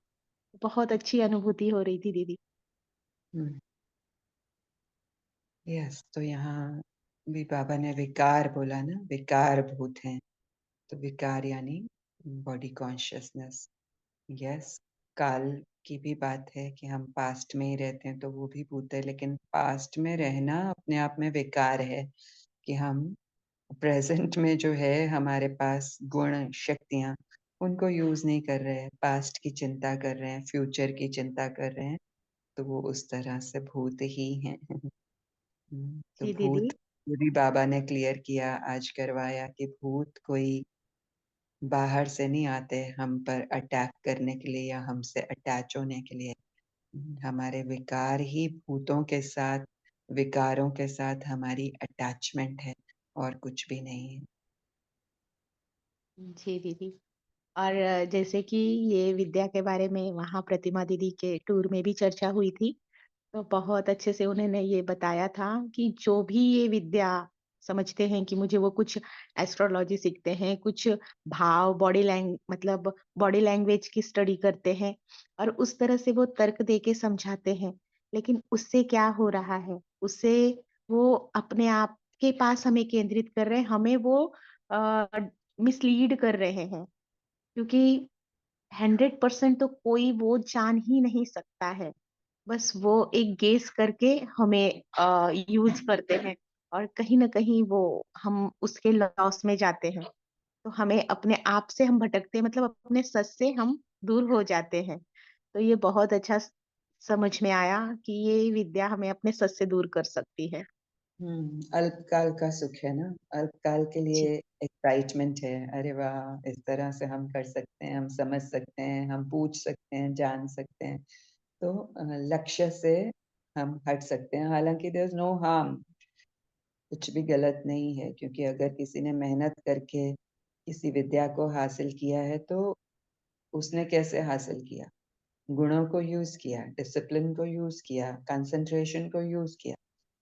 बहुत अच्छी अनुभूति हो रही थी दीदी। हम्म। यस, तो यहाँ भी बाबा ने विकार बोला ना, विकार भूत हैं। तो विकार यानी बॉडी कॉन्शियसनेस। यस, काल की भी बात है कि हम पास्ट में ही रहते हैं, तो वो भी भूत है, लेकिन पास्ट में रहना अपने आप में विकार है कि हम प्रेजेंट में जो है हमारे पास गुण शक्तियां, उनको यूज नहीं कर रहे हैं, पास्ट की चिंता कर रहे हैं, फ्यूचर की चिंता कर रहे हैं, तो वो उस तरह से भूत ही हैं। तो जी दीदी। भूत, ये भी बाबा ने क्लियर किया, आज करवाया कि भूत कोई बाहर से नहीं आते हम पर अटैक करने के लिए या हमसे अटैच होने के लिए। हमारे विकार ही भूतों के साथ, विकारों के साथ हमारी अटैचमेंट है, और कुछ भी नहीं है। जी दीदी। और जैसे कि ये विद्या के बारे में वहाँ प्रतिमा दीदी के टूर में भी चर्चा हुई थी, तो बहुत अच्छे से उन्होंने ये बताया था कि जो भी ये विद्या समझते हैं कि मुझे वो कुछ एस्ट्रोलॉजी सीखते हैं, कुछ भाव, मतलब बॉडी लैंग्वेज की स्टडी करते हैं, और उस तरह से वो तर्क दे के समझाते हैं, लेकिन उससे क्या हो रहा है, उससे वो अपने आप के पास हमें केंद्रित कर रहे हैं, हमें वो मिसलीड कर रहे हैं, क्योंकि 100% तो कोई वो जान ही नहीं सकता है। बस वो एक गेस करके हमें यूज करते हैं, और कहीं ना कहीं वो हम उसके लॉस में जाते हैं। तो हमें अपने आप से हम भटकते हैं, मतलब अपने सच से हम दूर हो जाते हैं। तो ये बहुत अच्छा समझ में आया कि ये विद्या हमें अपने सच से दूर कर सकती है। अल्पकाल का सुख है ना, अल्पकाल के जी। लिए एक्साइटमेंट है, अरे वाह, इस तरह से हम कर सकते हैं, हम समझ सकते हैं, हम पूछ सकते हैं, जान सकते हैं। तो लक्ष्य से हम हट सकते हैं, हालांकि देयर इज नो हार्म, कुछ भी गलत नहीं है, क्योंकि अगर किसी ने मेहनत करके किसी विद्या को हासिल किया है, तो उसने कैसे हासिल किया? गुणों को यूज किया, डिसिप्लिन को यूज किया, कंसंट्रेशन को यूज किया।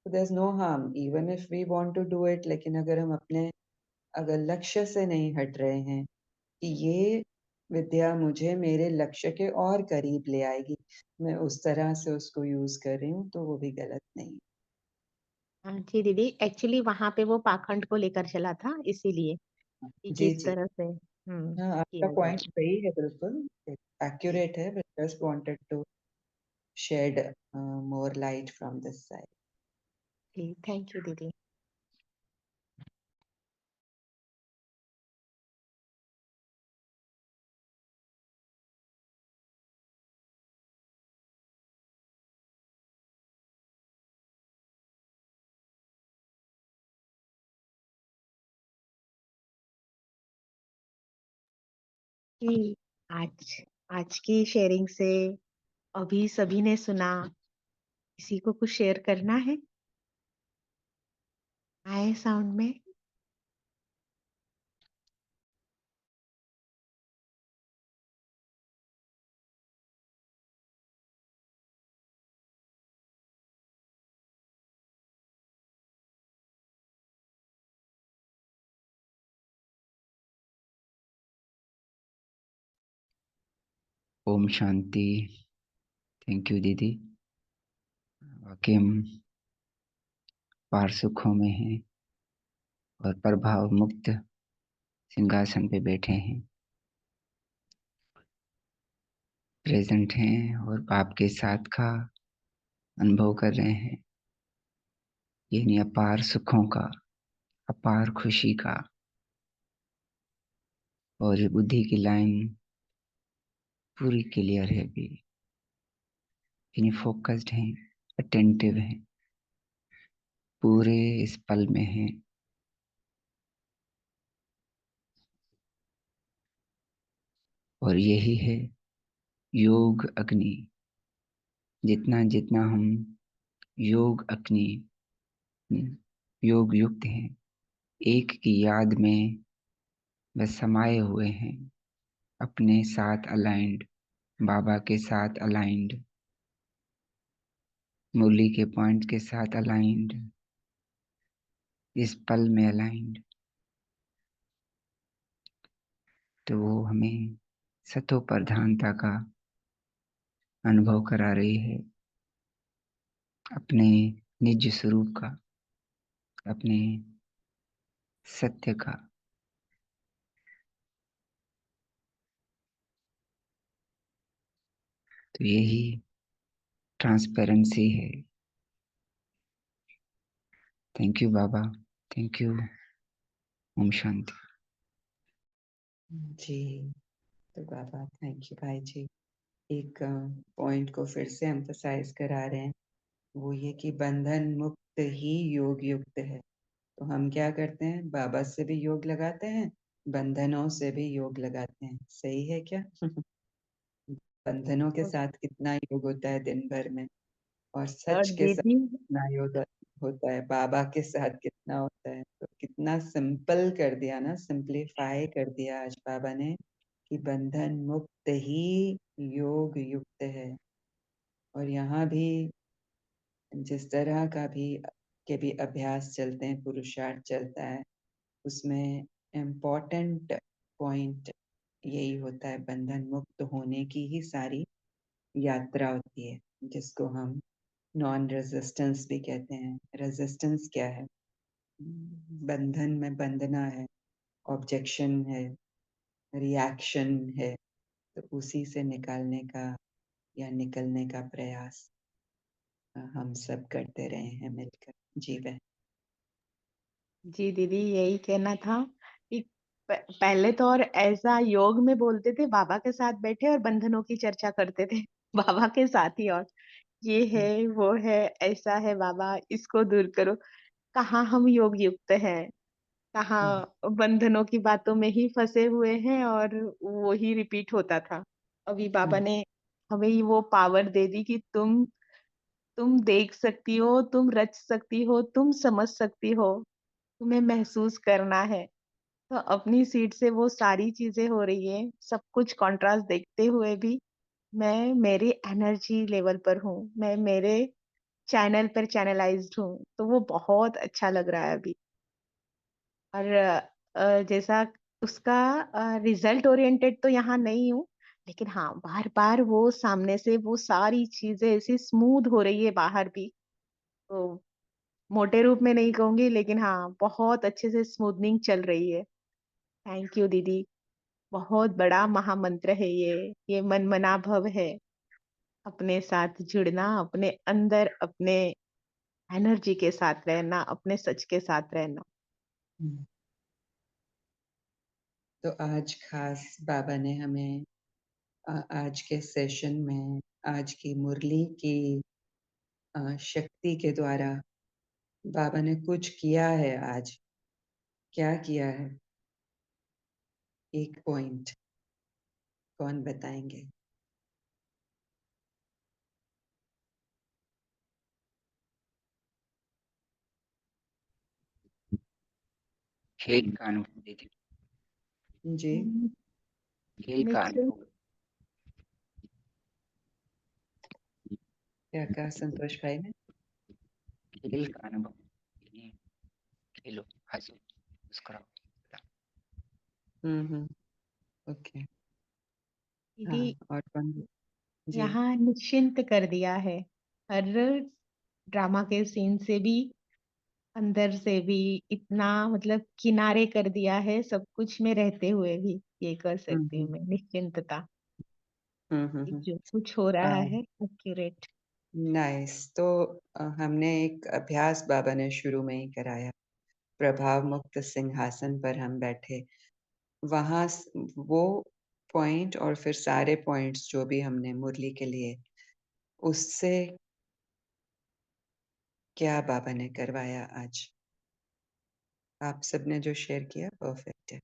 तो there is no harm even if we want to do it, लेकिन अगर हम अपने, अगर लक्ष्य से नहीं हट रहे हैं कि ये विद्या मुझे मेरे लक्ष्य के और करीब ले आएगी, मैं उस तरह से उसको यूज कर रही हूँ, तो वो भी गलत नहीं। हाँ जी दीदी, एक्चुअली वहां पे वो पाखंड को लेकर चला था, इसीलिए कि जी किस जी, तरह से हाँ, आपका किया पॉइंट जाए। सही है, बिल्कुल एक्यूरेट है, but just wanted to shed more light from this side. जी, थैंक यू दीदी। कि आज आज की शेयरिंग से अभी सभी ने सुना, किसी को कुछ शेयर करना है आए साउंड में? ओम शांति। थैंक यू दीदी। वाकई हम पार सुखों में हैं और प्रभाव मुक्त सिंहासन पे बैठे हैं, प्रेजेंट हैं और बाप के साथ का अनुभव कर रहे हैं। यानी अपार सुखों का, अपार खुशी का। और ये बुद्धि की लाइन पूरी क्लियर है अभी। यानी फोकस्ड हैं, अटेंटिव हैं, पूरे इस पल में हैं। और यही है योग अग्नि। जितना जितना हम योग अग्नि, योग युक्त हैं, एक की याद में बस समाये हुए हैं, अपने साथ अलाइंड, बाबा के साथ अलाइंड, मुरली के पॉइंट के साथ अलाइंड, इस पल में अलाइंड। तो वो हमें सतो प्रधानता का अनुभव करा रही है, अपने निज स्वरूप का, अपने सत्य का। तो यही ट्रांसपेरेंसी है। Thank you Baba, thank you. ओम शांति। जी, तो बाबा थैंक यू भाई जी। एक पॉइंट को फिर से एम्फसाइज करा रहे हैं, वो ये कि बंधन मुक्त ही योग युक्त है। तो हम क्या करते हैं, बाबा से भी योग लगाते हैं, बंधनों से भी योग लगाते हैं। सही है क्या? बंधनों के साथ कितना योग होता है दिन भर में, और और सच के साथ दीदी, कितना योग होता है, बाबा के साथ कितना होता है। तो कितना सिंपल कर दिया ना, सिंप्लीफाई कर दिया आज बाबा ने, कि बंधन मुक्त ही योग युक्त है। और यहाँ भी जिस तरह का भी अभ्यास चलते हैं, पुरुषार्थ चलता है, उसमें इम्पोर्टेंट पॉइंट यही होता है, बंधन मुक्त होने की ही सारी यात्रा होती है, जिसको हम नॉन रेजिस्टेंस भी कहते हैं। रेजिस्टेंस क्या है? बंधन में बंधना है, ऑब्जेक्शन है, रिएक्शन है। तो उसी से निकालने का या निकलने का प्रयास हम सब करते रहे हैं मिलकर। जी बहन। जी दीदी, यही कहना था कि पहले तो और ऐसा योग में बोलते थे, बाबा के साथ बैठे और बंधनों की चर्चा करते थे बाबा के साथ ही। और ये है, वो है, ऐसा है बाबा, इसको दूर करो। कहाँ हम योग युक्त हैं, कहाँ बंधनों की बातों में ही फंसे हुए हैं, और वो ही रिपीट होता था। अभी बाबा ने हमें ही वो पावर दे दी कि तुम देख सकती हो, तुम रच सकती हो, तुम समझ सकती हो, तुम्हें महसूस करना है। तो अपनी सीट से वो सारी चीजें हो रही है, सब कुछ कॉन्ट्रास्ट देखते हुए भी मैं मेरी एनर्जी लेवल पर हूँ, मैं मेरे चैनल पर चैनलाइज्ड हूँ। तो वो बहुत अच्छा लग रहा है अभी। और जैसा उसका रिजल्ट ओरिएंटेड तो यहाँ नहीं हूँ, लेकिन हाँ, बार-बार वो सामने से वो सारी चीजें ऐसी स्मूथ हो रही है बाहर भी। तो मोटे रूप में नहीं कहूँगी, लेकिन हाँ, बहुत अच्छे से स्मूथनिंग चल रही है। थैंक यू दीदी। बहुत बड़ा महामंत्र है ये मन-मना भव है। अपने साथ जुड़ना, अपने अंदर अपने एनर्जी के साथ रहना, अपने सच के साथ रहना। तो आज खास बाबा ने हमें आज के सेशन में, आज की मुरली की शक्ति के द्वारा बाबा ने कुछ किया है। आज क्या किया है? एक पॉइंट कौन बताएंगे? खेल का अनुभव दीदी, जी, खेल का मिक्स अनुभव। क्या कहा संतोष भाई ने? खेल का अनुभव। यानी खेलो, हंसो, मुस्कुराओ। ओके। दीदी और कौन? जी। यहाँ निश्चिंत कर दिया है, हर ड्रामा के सीन से भी, अंदर से भी, इतना मतलब किनारे कर दिया है, सब कुछ में रहते हुए भी ये कर सकती हूँ मैं, निश्चिंतता कि जो कुछ हो रहा है एक्यूरेट। नाइस। तो हमने एक अभ्यास बाबा ने शुरू में ही कराया। प्रभाव मुक्त सिंहासन पर हम बैठे, वहां वो पॉइंट और फिर सारे पॉइंट्स जो भी हमने मुरली के लिए, उससे क्या बाबा ने करवाया आज, आप सबने जो शेयर किया परफेक्ट है।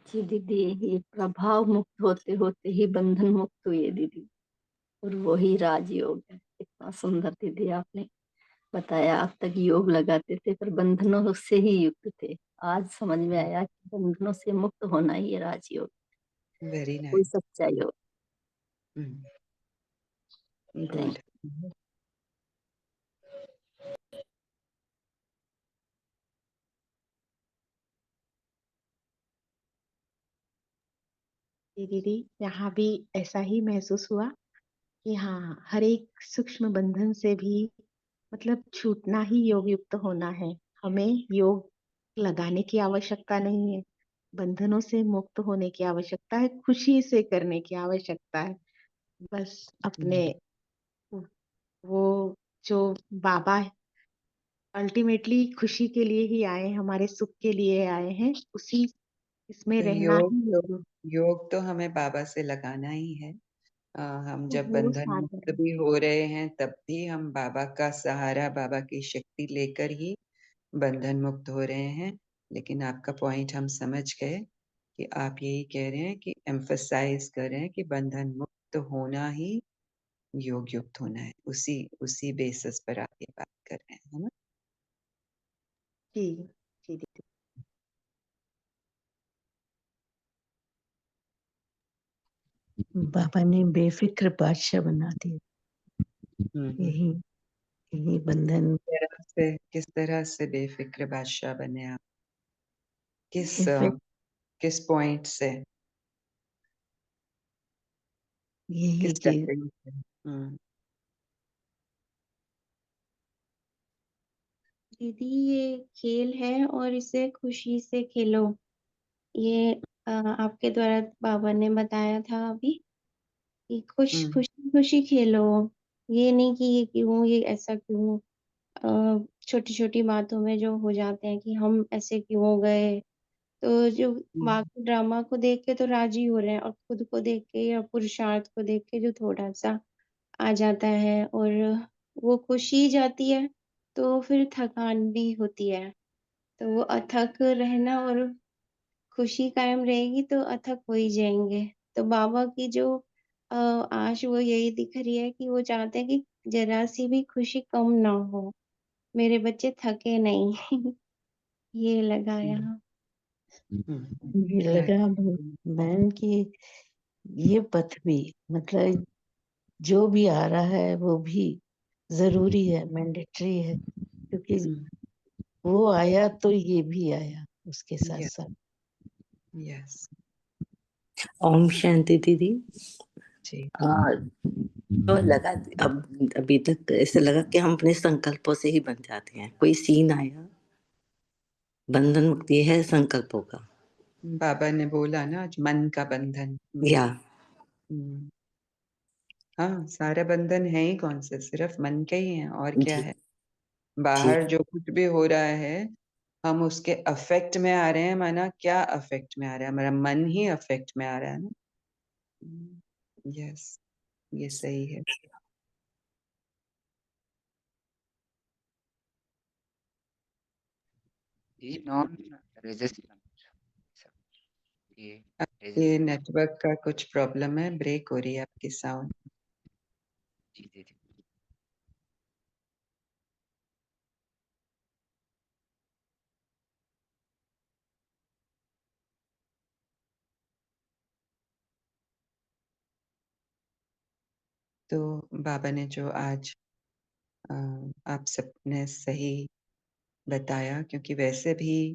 जी दीदी, ये प्रभाव मुक्त होते होते ही बंधन मुक्त हुए दीदी, और वही राजयोग है। इतना सुंदर दीदी आपने बताया। अब तक योग लगाते थे पर बंधनों से ही युक्त थे, आज समझ में आया कि बंधनों से मुक्त होना ही है राजयोग, वेरी कोई नाइस। सच्चा योग। गुड। दीदी यहाँ भी ऐसा ही महसूस हुआ कि हाँ, हर एक सूक्ष्म बंधन से भी मतलब छूटना ही योग युक्त होना है। हमें योग लगाने की आवश्यकता नहीं है, बंधनों से मुक्त होने की आवश्यकता है, खुशी से करने की आवश्यकता है। बस अपने वो जो बाबा अल्टीमेटली खुशी के लिए ही आए हैं, हमारे सुख के लिए आए हैं, उसी इसमें तो रहना योग ही योग। योग तो हमें बाबा से लगाना ही है। हम जब वो बंधन मुक्त साधन। भी हो रहे हैं तब भी हम बाबा का सहारा, बाबा की शक्ति लेकर ही बंधन मुक्त हो रहे हैं। लेकिन आपका पॉइंट हम समझ गए कि आप यही कह रहे हैं कि एम्फसाइज कर रहे हैं कि बंधन मुक्त होना ही योग युक्त होना है। उसी उसी बेसिस पर आप ये बात कर रहे हैं, है ना? जी जी दीदी। बाबा ने बेफिक्र बादशाह बना दिया। यही यही बंधन। किस तरह से बेफिक्र बादशाह बने आप? किस इफेक्ट किस पॉइंट से, यही किस कि सेटिंग से? दीदी ये खेल है और इसे खुशी से खेलो, ये आपके द्वारा बाबा ने बताया था अभी कि खुशी खुशी खेलो। ये नहीं कि ये क्यों, ये ऐसा क्यों, छोटी छोटी बातों में जो हो जाते हैं कि हम ऐसे क्यों हो गए, तो जो बाकी ड्रामा को देख के तो राजी हो रहे हैं, और खुद को देख के या पुरुषार्थ को देख के जो थोड़ा सा आ जाता है, और वो खुशी जाती है, तो फिर थकान भी होती है। तो वो अथक रहना और खुशी कायम रहेगी तो अथक हो ही जाएंगे। तो बाबा की जो आश वो यही दिख रही है कि वो चाहते हैं कि जरा सी भी खुशी कम ना हो, मेरे बच्चे थके नहीं। ये लगा यहाँ। ये लगा बहन की ये पथ भी, मतलब जो भी आ रहा है वो भी जरूरी है, मैंडेटरी है, क्योंकि वो आया तो ये भी आया उसके साथ साथ। यस ओम शांति दीदी। जी। तो लगा अब अभी तक ऐसे लगा कि हम अपने संकल्पों से ही बन जाते हैं। कोई सीन आया, बंधन मुक्ति है संकल्पों का। बाबा ने बोला ना आज, मन का बंधन। या हम्म, हाँ, सारे बंधन है ही कौन से, सिर्फ मन के ही हैं, और क्या जी है? जी बाहर जो कुछ भी हो रहा है हम उसके अफेक्ट में आ रहे हैं। माना क्या अफेक्ट में आ रहा है? हमारा मन ही अफेक्ट में आ रहा है ना। यस, ये सही है। ये नॉन रेजिस्टेंस, ये ये नेटवर्क का कुछ प्रॉब्लम है, ब्रेक हो रही है आपकी साउंड। जी जी जी। तो बाबा ने जो आज आप सबने सही बताया, क्योंकि वैसे भी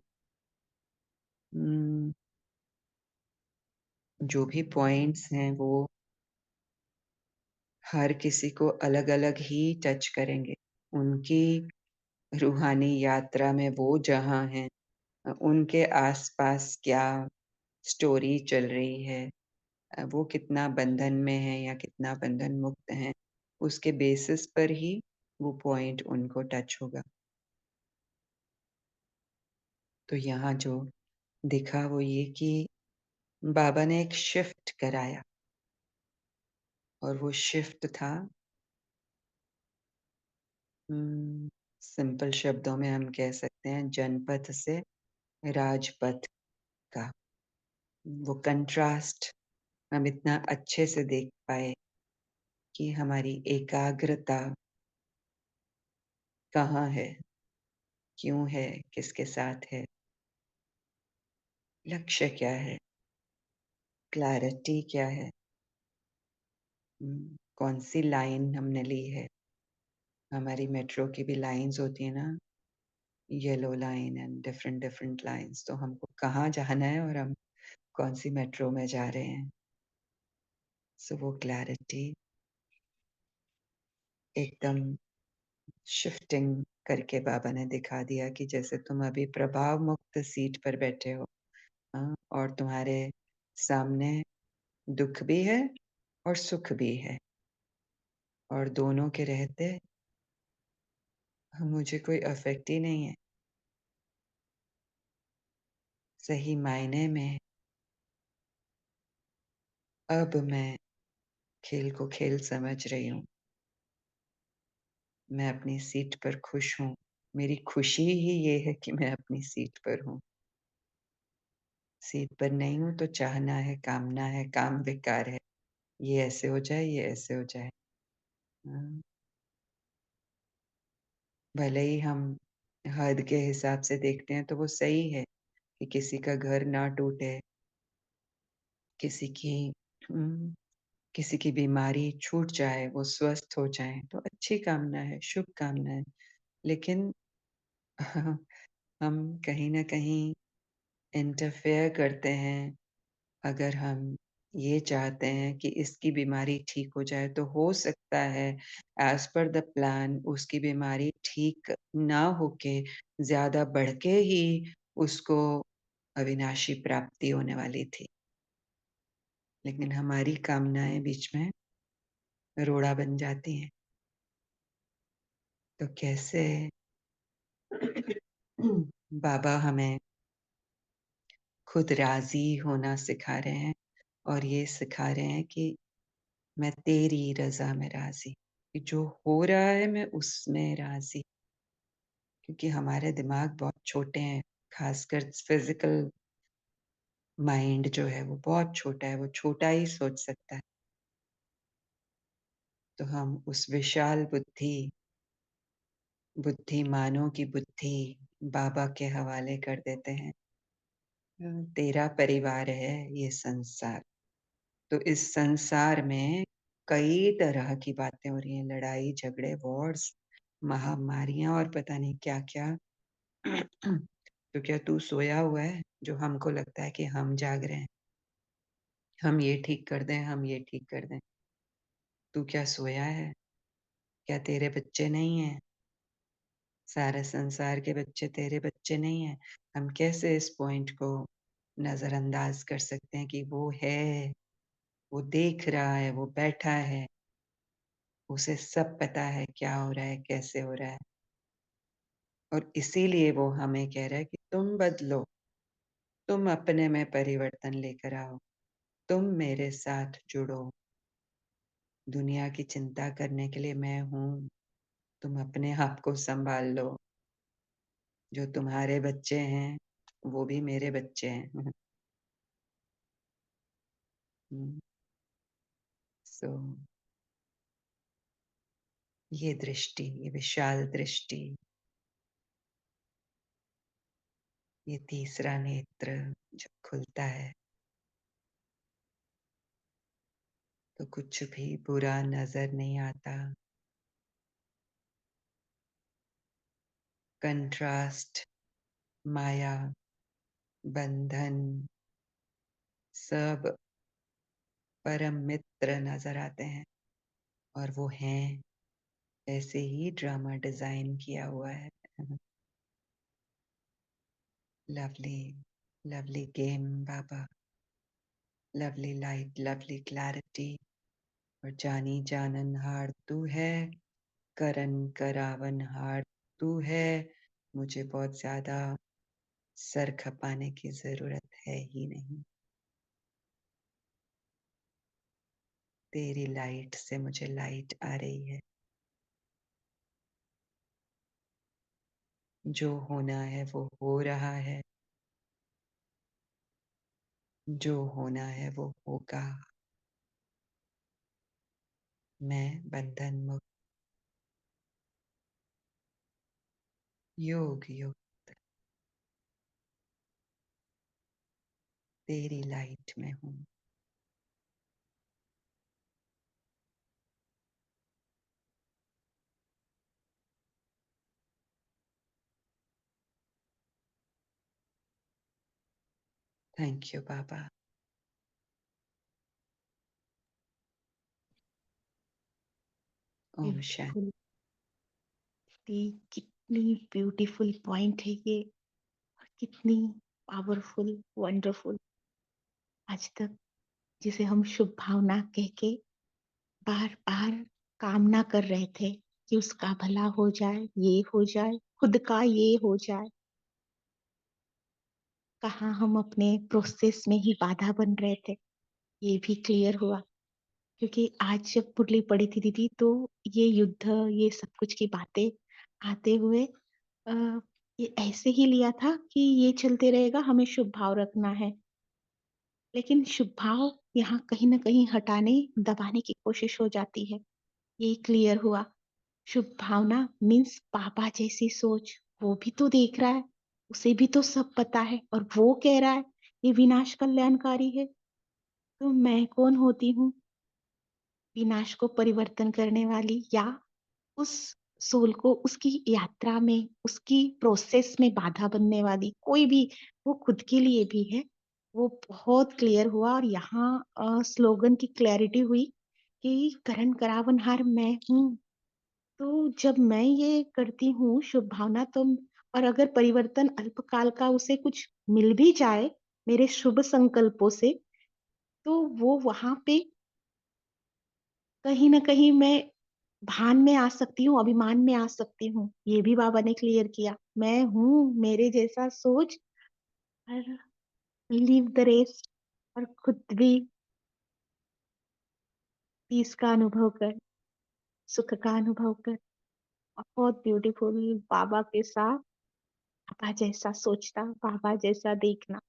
जो भी पॉइंट्स हैं वो हर किसी को अलग-अलग ही टच करेंगे। उनकी रूहानी यात्रा में वो जहाँ हैं, उनके आस-पास क्या स्टोरी चल रही है, वो कितना बंधन में है या कितना बंधन मुक्त हैं, उसके बेसिस पर ही वो पॉइंट उनको टच होगा। तो यहाँ जो दिखा वो ये कि बाबा ने एक शिफ्ट कराया और वो शिफ्ट था सिंपल शब्दों में हम कह सकते हैं जनपथ से राजपथ का। वो कंट्रास्ट हम इतना अच्छे से देख पाए कि हमारी एकाग्रता कहाँ है, क्यों है, किसके साथ है, लक्ष्य क्या है, क्लैरिटी क्या है, कौन सी लाइन हमने ली है। हमारी मेट्रो की भी लाइंस होती है ना, yellow line and different different lines, तो हमको कहाँ जाना है और हम कौन सी मेट्रो में जा रहे हैं। सो वो क्लैरिटी एकदम शिफ्टिंग करके बाबा ने दिखा दिया कि जैसे तुम अभी प्रभाव मुक्त सीट पर बैठे हो, हाँ, और तुम्हारे सामने दुख भी है और सुख भी है, और दोनों के रहते मुझे कोई अफेक्ट ही नहीं है। सही मायने में अब मैं खेल को खेल समझ रही हूँ। मैं अपनी सीट पर खुश हूँ। मेरी खुशी ही ये है कि मैं अपनी सीट पर हूँ। सीट पर नहीं हूँ तो चाहना है, कामना है, काम विकार है। ये ऐसे हो जाए, ये ऐसे हो जाए। भले ही हम हद के हिसाब से देखते हैं तो वो सही है कि किसी का घर ना टूटे, किसी की किसी की बीमारी छूट जाए, वो स्वस्थ हो जाए, तो अच्छी कामना है, शुभ कामना है। लेकिन हम कहीं न कहीं इंटरफेयर करते हैं। अगर हम ये चाहते हैं कि इसकी बीमारी ठीक हो जाए, तो हो सकता है एज़ पर द प्लान उसकी बीमारी ठीक ना होके ज़्यादा बढ़ के ही उसको अविनाशी प्राप्ति होने वाली थी। लेकिन हमारी कामनाएँ बीच में रोड़ा बन जाती हैं। तो कैसे बाबा हमें खुद राज़ी होना सिखा रहे हैं और ये सिखा रहे हैं कि मैं तेरी रज़ा में राज़ी, कि जो हो रहा है मैं उसमें राज़ी। क्योंकि हमारे दिमाग बहुत छोटे हैं, ख़ासकर फ़िज़िकल माइंड जो है वो बहुत छोटा है, वो छोटा ही सोच सकता है। तो हम उस विशाल बुद्धिमानों की बुद्धि बाबा के हवाले कर देते हैं। तेरा परिवार है ये संसार। तो इस संसार में कई तरह की बातें हो रही हैं, लड़ाई, झगड़े, वॉर्स, महामारियाँ और पता नहीं क्या-क्या। तो क्या तू सोया हुआ है, जो हमको लगता है कि हम जाग रहे हैं? हम ये ठीक कर दें, हम ये ठीक कर दें। तू क्या सोया है? क्या तेरे बच्चे नहीं हैं? सारे संसार के बच्चे तेरे बच्चे नहीं हैं? हम कैसे इस पॉइंट को नज़रअंदाज कर सकते हैं कि वो है, वो देख रहा है, वो बैठा है, उसे सब पता है क्या हो रहा है, कैसे हो रहा है। और इसीलिए वो हमें कह रहा है कि तुम बदलो, तुम अपने में परिवर्तन लेकर आओ, तुम मेरे साथ जुड़ो। दुनिया की चिंता करने के लिए मैं हूँ, तुम अपने आप को सँभाल लो। जो तुम्हारे बच्चे हैं, वो भी मेरे बच्चे हैं। सो ये दृष्टि, ये विशाल दृष्टि, ये तीसरा नेत्र जब खुलता है, तो कुछ भी बुरा नज़र नहीं आता। कंट्रास्ट, माया बंधन सब परम मित्र नजर आते हैं, और वो हैं, ऐसे ही ड्रामा डिजाइन किया हुआ है। लवली लवली गेम बाबा, लवली लाइट, लवली क्लैरिटी। और जानी जानन हार तू है, करन करावन हार तू है। मुझे बहुत ज्यादा सर खपाने की जरूरत है ही नहीं। तेरी लाइट से मुझे लाइट आ रही है। जो होना है वो हो रहा है, जो होना है वो होगा। मैं बंधन मुक्त, योग युक्त तेरी लाइट में हूँ। Thank you Baba. ओम शांति। ब्यूटीफुल, कितनी ब्यूटीफुल पॉइंट है ये, और कितनी पावरफुल, वंडरफुल। आज तक जिसे हम शुभ भावना कह के बार बार कामना कर रहे थे कि उसका भला हो जाए, ये हो जाए, खुद का ये हो जाए, कहाँ हम अपने प्रोसेस में ही बाधा बन रहे थे, ये भी क्लियर हुआ। क्योंकि आज जब मुरली पड़ी थी दीदी, तो ये युद्ध, ये सब कुछ की बातें आते हुए अ, ये ऐसे ही लिया था कि ये चलते रहेगा, हमें शुभ भाव रखना है। लेकिन शुभ भाव यहाँ कहीं ना कहीं हटाने, दबाने की कोशिश हो जाती है, ये क्लियर हुआ। शुभ भावना मीन्स पापा जैसी सोच, वो भी तो देख रहा है, उसे भी तो सब पता है, और वो कह रहा है ये विनाश कल्याणकारी है। तो मैं कौन होती हूँ विनाश को परिवर्तन करने वाली, या उस सोल को उसकी यात्रा में, उसकी प्रोसेस में बाधा बनने वाली? कोई भी, वो खुद के लिए भी है। वो बहुत क्लियर हुआ, और यहाँ स्लोगन की क्लैरिटी हुई कि करण करावनहार मैं हूँ। तो जब मैं ये करती हूँ शुभ भावना, तो और अगर परिवर्तन अल्पकाल का उसे कुछ मिल भी जाए मेरे शुभ संकल्पों से, तो वो वहां पे कहीं ना कहीं मैं भान में आ सकती हूँ, अभिमान में आ सकती हूँ। ये भी बाबा ने क्लियर किया, मैं हूँ, मेरे जैसा सोच, और लीव द रेस, और खुद भी पीस का अनुभव कर, सुख का अनुभव कर। बहुत ब्यूटीफुल। बाबा के साथ, बाबा जैसा सोचना, बाबा जैसा देखना।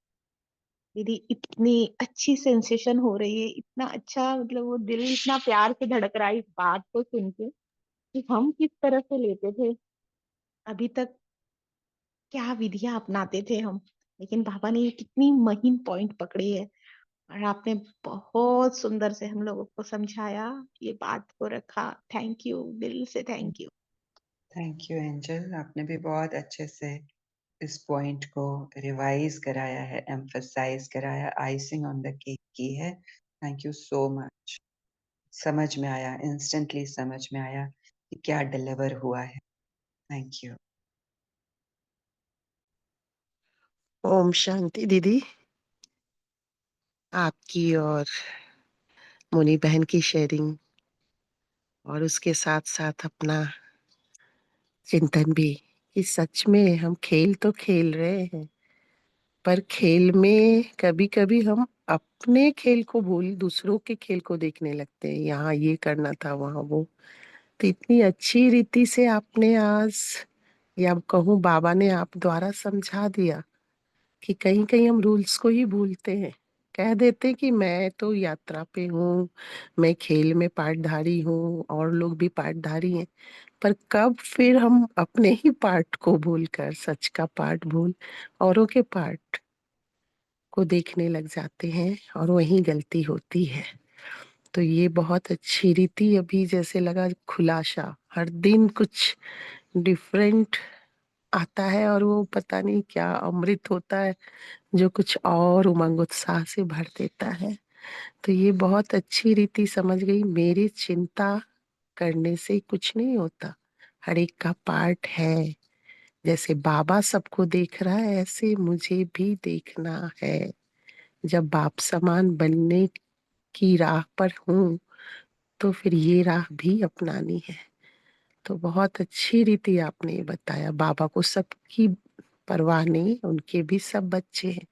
दीदी इतनी अच्छी सेंसेशन हो रही है, इतना अच्छा, मतलब वो दिल इतना प्यार से धड़क रहा है इस बात को सुन के, कि हम किस तरह से लेते थे अभी तक, क्या विधियां अपनाते थे हम। लेकिन बाबा ने ये कितनी महीन पॉइंट पकड़ी है, और आपने बहुत सुंदर से हम लोगों को समझाया, ये बात को रखा। थैंक यू, दिल से thank you. Thank you angel, आपने भी बहुत अच्छे से इस पॉइंट को रिवाइज कराया है, एम्फसाइज कराया, आइसिंग ऑन द केक की है। Thank you so much. समझ में आया, इंस्टेंटली समझ में आया कि क्या डिलीवर हुआ है। Thank you. ओम शांति दीदी। आपकी और मुनि बहन की शेयरिंग, और उसके साथ साथ अपना चिंतन भी, कि सच में हम खेल तो खेल रहे हैं, पर खेल में कभी कभी हम अपने खेल को भूल दूसरों के खेल को देखने लगते हैं। यहाँ ये करना था, वहाँ वो। तो इतनी अच्छी रीति से आपने आज, या कहूँ बाबा ने आप द्वारा समझा दिया कि कहीं कहीं हम रूल्स को ही भूलते हैं। कह देते कि मैं तो यात्रा पे हूँ, मैं खेल में पार्टधारी हूँ, और लोग भी पार्टधारी हैं। पर कब फिर हम अपने ही पार्ट को भूलकर, सच का पार्ट भूल औरों के पार्ट को देखने लग जाते हैं, और वही गलती होती है। तो ये बहुत अच्छी रीति, अभी जैसे लगा खुलासा, हर दिन कुछ डिफरेंट आता है और वो पता नहीं क्या अमृत होता है जो कुछ और उमंग उत्साह से भर देता है। तो ये बहुत अच्छी रीति समझ गई, मेरी चिंता करने से कुछ नहीं होता, हर एक का पार्ट है। जैसे बाबा सबको देख रहा है ऐसे मुझे भी देखना है। जब बाप समान बनने की राह पर हूँ तो फिर ये राह भी अपनानी है। तो बहुत अच्छी रीति आपने बताया, बाबा को सबकी परवाह नहीं, उनके भी सब बच्चे हैं,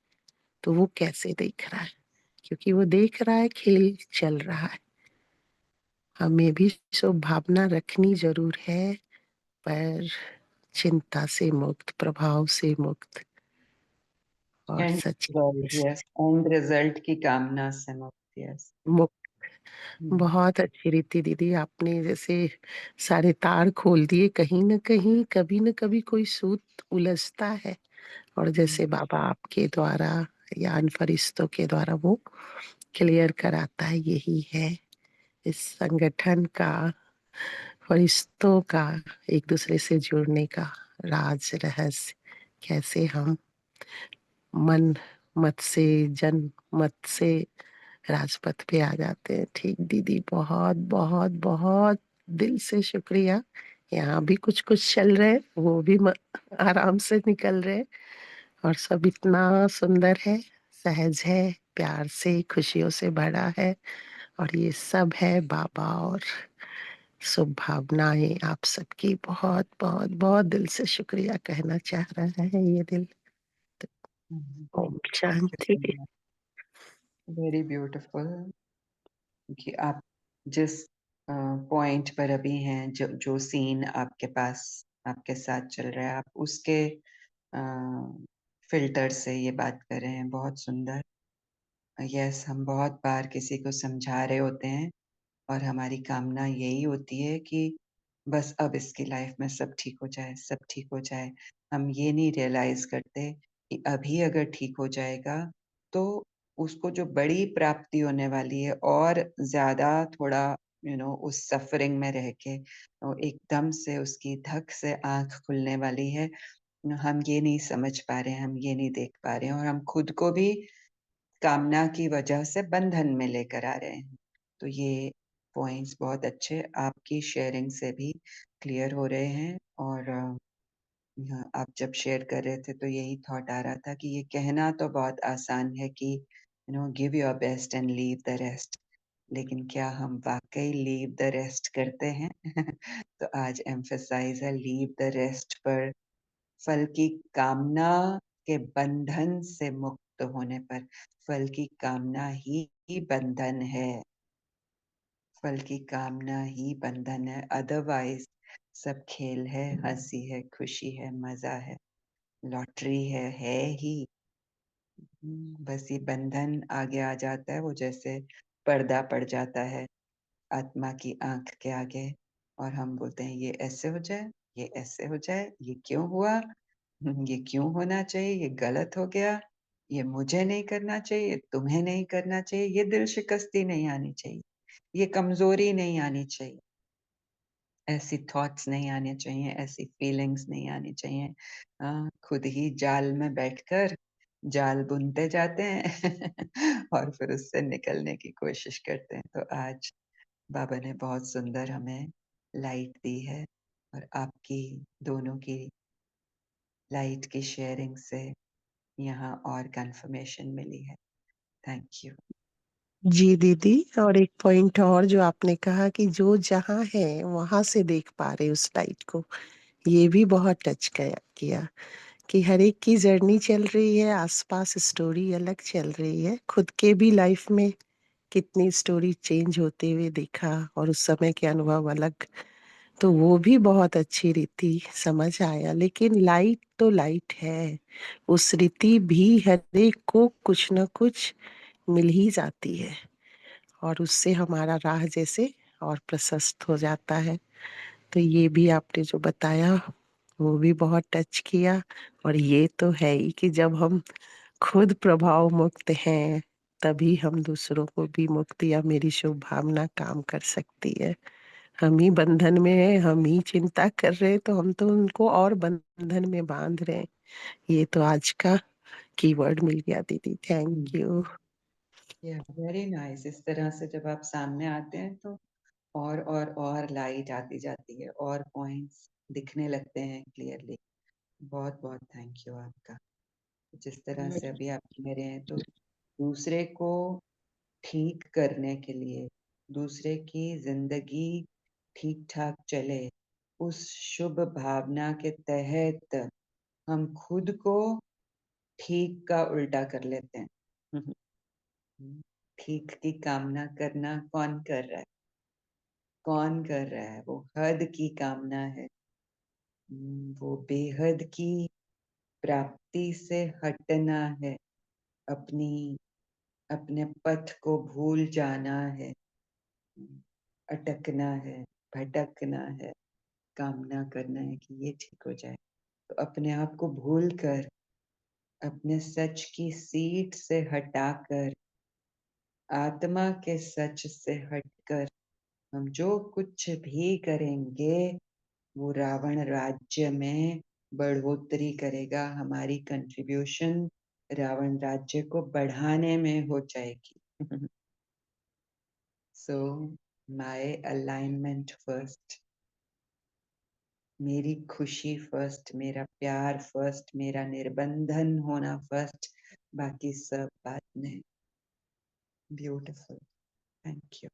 तो वो कैसे देख रहा है, क्योंकि वो देख रहा है खेल चल रहा है। हमें भी शुभ भावना रखनी जरूर है, पर चिंता से मुक्त, प्रभाव से मुक्त और and such yes, and result की कामना से मुक्त। यस। मुक्त। बहुत अच्छी रीति दीदी आपने, जैसे सारे तार खोल दिए, कहीं न कहीं कभी न कभी कोई सूत उलझता है, और जैसे बाबा आपके द्वारा या इन फरिश्तों के द्वारा वो क्लियर कराता है। यही है इस संगठन का, फरिश्तों का एक दूसरे से जुड़ने का राज रहस्य। कैसे हम मन मत से, जन मत से राजपथ पे आ जाते हैं। ठीक दीदी, बहुत बहुत बहुत दिल से शुक्रिया। यहाँ भी कुछ कुछ चल रहे, वो भी आराम से निकल रहे, और सब इतना सुंदर है, सहज है, प्यार से खुशियों से भरा है। और ये सब है बाबा और शुभ भावनाएं आप सबकी। बहुत बहुत बहुत दिल से शुक्रिया कहना चाह रहा है ये दिल। ओम शांति। वेरी ब्यूटीफुल कि आप जिस पॉइंट पर अभी हैं, जो सीन आपके पास आपके साथ चल रहा है, आप उसके फिल्टर से ये बात कर रहे हैं। बहुत सुंदर। यस, हम बहुत बार किसी को समझा रहे होते हैं और हमारी कामना यही होती है कि बस अब इसकी लाइफ में सब ठीक हो जाए, सब ठीक हो जाए। हम ये नहीं रियलाइज करते कि अभी अगर ठीक हो जाएगा तो उसको जो बड़ी प्राप्ति होने वाली है, और ज्यादा थोड़ा उस सफरिंग में रह के एकदम से उसकी धक से आंख खुलने वाली है। हम ये नहीं समझ पा रहे हैं, हम ये नहीं देख पा रहे हैं, और हम खुद को भी कामना की वजह से बंधन में लेकर आ रहे हैं। तो ये पॉइंट्स बहुत अच्छे आपकी शेयरिंग से भी क्लियर हो रहे हैं। और आप जब शेयर कर रहे थे तो यही थॉट आ रहा था कि ये कहना तो बहुत आसान है कि give your best and leave the rest, लेकिन क्या हम वाकई लीव द रेस्ट करते हैं? तो आज एम्फेसाइज है लीव द रेस्ट पर, फल की कामना के बंधन से मुक्त होने पर। फल की कामना ही बंधन है, फल की कामना ही बंधन है, अदरवाइज सब खेल है, हंसी है, खुशी है, मजा है, लॉटरी है ही। बस ये बंधन आगे आ जाता है, वो जैसे पर्दा पड़ जाता है आत्मा की आंख के आगे, और हम बोलते हैं ये ऐसे हो जाए, ये ऐसे हो जाए, ये क्यों हुआ, ये क्यों होना चाहिए, ये गलत हो गया, ये मुझे नहीं करना चाहिए, ये तुम्हें नहीं करना चाहिए, ये दिल शिकस्ती नहीं आनी चाहिए, ये कमजोरी नहीं आनी चाहिए, ऐसी थॉट्स नहीं आने चाहिए, ऐसी फीलिंग्स नहीं आनी चाहिए। खुद ही जाल में बैठकर जाल बुनते जाते हैं और फिर उससे निकलने की कोशिश करते हैं। तो आज बाबा ने बहुत सुंदर हमें लाइट दी है, और आपकी दोनों की लाइट की शेयरिंग से यहाँ और कंफर्मेशन मिली है। Thank you. जी दीदी, और एक पॉइंट और जो आपने कहा कि जो जहाँ है वहां से देख पा रहे उस लाइट को, ये भी बहुत टच किया कि हर एक की जर्नी चल रही है, आसपास स्टोरी अलग चल रही है। खुद के भी लाइफ में कितनी स्टोरी चेंज होते हुए देखा, और उस समय के अनुभव अलग। तो वो भी बहुत अच्छी रीति समझ आया। लेकिन लाइट तो लाइट है, उस रीति भी हर एक को कुछ न कुछ मिल ही जाती है, और उससे हमारा राह जैसे और प्रशस्त हो जाता है। तो ये भी आपने जो बताया वो भी बहुत टच किया। और ये तो है ही कि जब हम खुद प्रभाव मुक्त हैं तभी हम दूसरों को भी मुक्ति या मेरी शुभ भावना काम कर सकती है। हम ही बंधन में है, हम ही चिंता कर रहे हैं, तो हम तो उनको और बंधन में बांध रहे हैं। ये तो आज का कीवर्ड मिल गया दीदी, थैंक यू। Very nice. इस तरह से जब आप सामने आते हैं तो और लाइट आती जाती है और पॉइंट्स दिखने लगते हैं क्लियरली। बहुत बहुत थैंक यू आपका। जिस तरह से अभी आप कह रहे हैं तो दूसरे को ठीक करने के लिए, दूसरे की जिंदगी ठीक ठाक चले, उस शुभ भावना के तहत हम खुद को ठीक का उल्टा कर लेते हैं। ठीक की कामना करना कौन कर रहा है? कौन कर रहा है? वो हद की कामना है। वो बेहद की प्राप्ति से हटना है, अपनी अपने पथ को भूल जाना है, अटकना है, भटकना है, कामना करना है कि ये ठीक हो जाए। तो अपने आप को भूल कर, अपने सच की सीट से हटाकर, आत्मा के सच से हटकर हम जो कुछ भी करेंगे वो रावण राज्य में बढ़ोतरी करेगा। हमारी कंट्रीब्यूशन रावण राज्य को बढ़ाने में हो जाएगी। सो माय अलाइनमेंट फर्स्ट, मेरी खुशी फर्स्ट, मेरा प्यार फर्स्ट, मेरा निर्बंधन होना फर्स्ट, बाकी सब बाद में। Beautiful, thank you.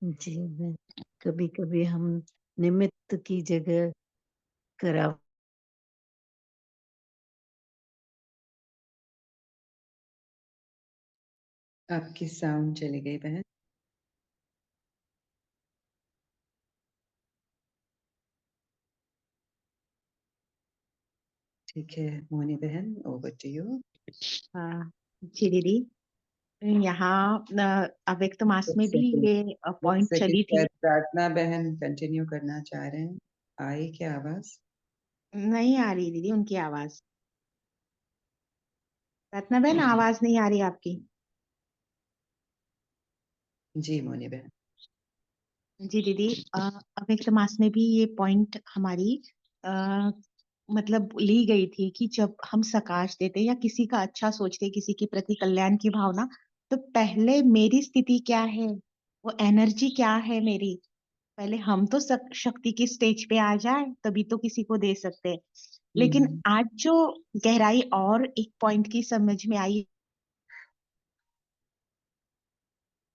जी, मैं कभी कभी हम निमित्त की जगह करा आपकी साउंड चली गई बहन। ठीक है मोनी बहन, ओवर टू यू। जी दीदी, यहाँ अव्यक्त मास में भी ये पॉइंट चली थी। प्रार्थना बहन कंटिन्यू करना चाह रहे हैं। आई क्या आवाज? नहीं आ रही दीदी उनकी आवाज। रत्ना बहन आवाज नहीं आ रही आपकी। जी मोनी बहन। जी दीदी, अव्यक्त मास में भी ये पॉइंट हमारी मतलब ली गई थी कि जब हम सकाश देते या किसी का अच्छा सोचते, किसी के प्रति कल्याण की भावना, तो पहले मेरी स्थिति क्या है, वो एनर्जी क्या है मेरी, पहले हम तो शक्ति की स्टेज पे आ जाए तभी तो किसी को दे सकते हैं। लेकिन आज जो गहराई और एक पॉइंट की समझ में आई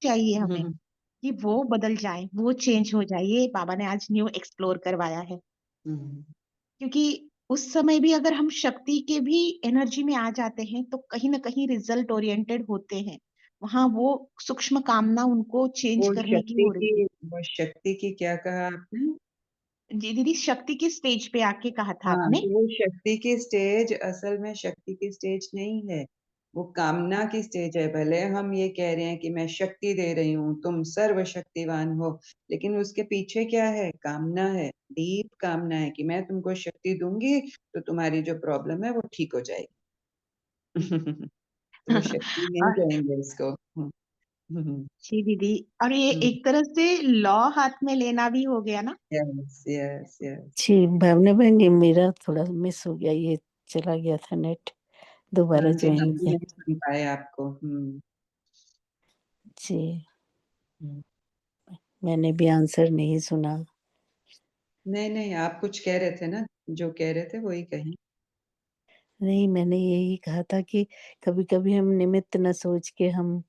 चाहिए हमें कि वो बदल जाए, वो चेंज हो जाए, ये बाबा ने आज न्यू एक्सप्लोर करवाया है। क्योंकि उस समय भी अगर हम शक्ति के भी एनर्जी में आ जाते हैं तो कहीं ना कहीं रिजल्ट ओरिएंटेड होते हैं, वहां वो सूक्ष्म कामना उनको चेंज करने की हो रही है। वो शक्ति की क्या कहा आपने? जी दीदी, शक्ति की स्टेज पे आके कहा था हाँ, आपने। तो वो शक्ति की स्टेज असल में शक्ति की स्टेज नहीं है, वो कामना की स्टेज है। भले हम ये कह रहे हैं कि मैं शक्ति दे रही हूँ, तुम सर्वशक्तिवान हो, लेकिन उसके पीछे क्या है? कामना है, डीप कामना है कि मैं तुमको शक्ति दूंगी तो तुम्हारी जो प्रॉब्लम है वो ठीक हो जाएगी। तो वो शक्ति नहीं और कहेंगे इसको। जी दीदी, और ये एक तरह से लॉ हाथ में लेना भी हो गया ना। Yes yes yes. जी भावना बहन, ये मेरा थोड़ा मिस हो गया, ये चला गया था नेट, दोबारा हाँ, तो हम ज्वाइन भी किया। नहीं सुन पाए आपको। जी, मैंने भी आंसर नहीं सुना। नहीं नहीं, आप कुछ कह रहे थे ना, जो कह रहे थे वही कहें। नहीं, मैंने यही कहा था कि कभी कभी हम निमित्त न सोच के हम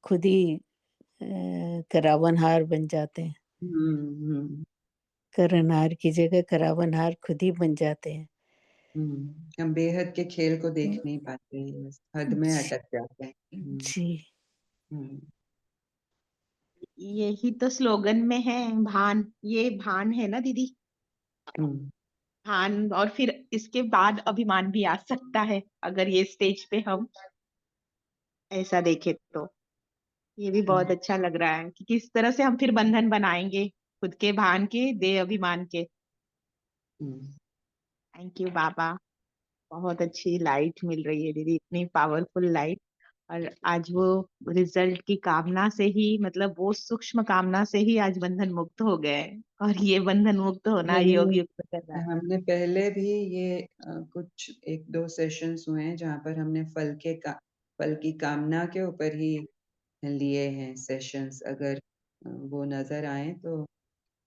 खुद ही करावनहार बन जाते हैं। करनहार की जगह करावनहार खुद ही बन जाते हैं। हम बेहद के खेल को देख नहीं पाते हैं, बस हद में अटक जाते हैं। जी, यही तो स्लोगन में है, भान। ये भान है ना दीदी, भान। और फिर इसके बाद अभिमान भी आ सकता है अगर ये स्टेज पे हम ऐसा देखें तो। ये भी बहुत अच्छा लग रहा है कि किस तरह से हम फिर बंधन बनाएंगे खुद के भान के, दे अभिमान के। थैंक यू बाबा, बहुत अच्छी लाइट मिल रही है दीदी, इतनी पावरफुल लाइट। और आज वो रिजल्ट की कामना से ही, मतलब वो सूक्ष्म कामना से ही आज बंधन मुक्त हो गए, और ये बंधन मुक्त होना योग युक्त कर रहा है। हमने पहले भी ये कुछ 1-2 सेशंस हुए हैं जहाँ पर हमने फल की कामना के ऊपर ही लिए हैं सेशंस। अगर वो नजर आए तो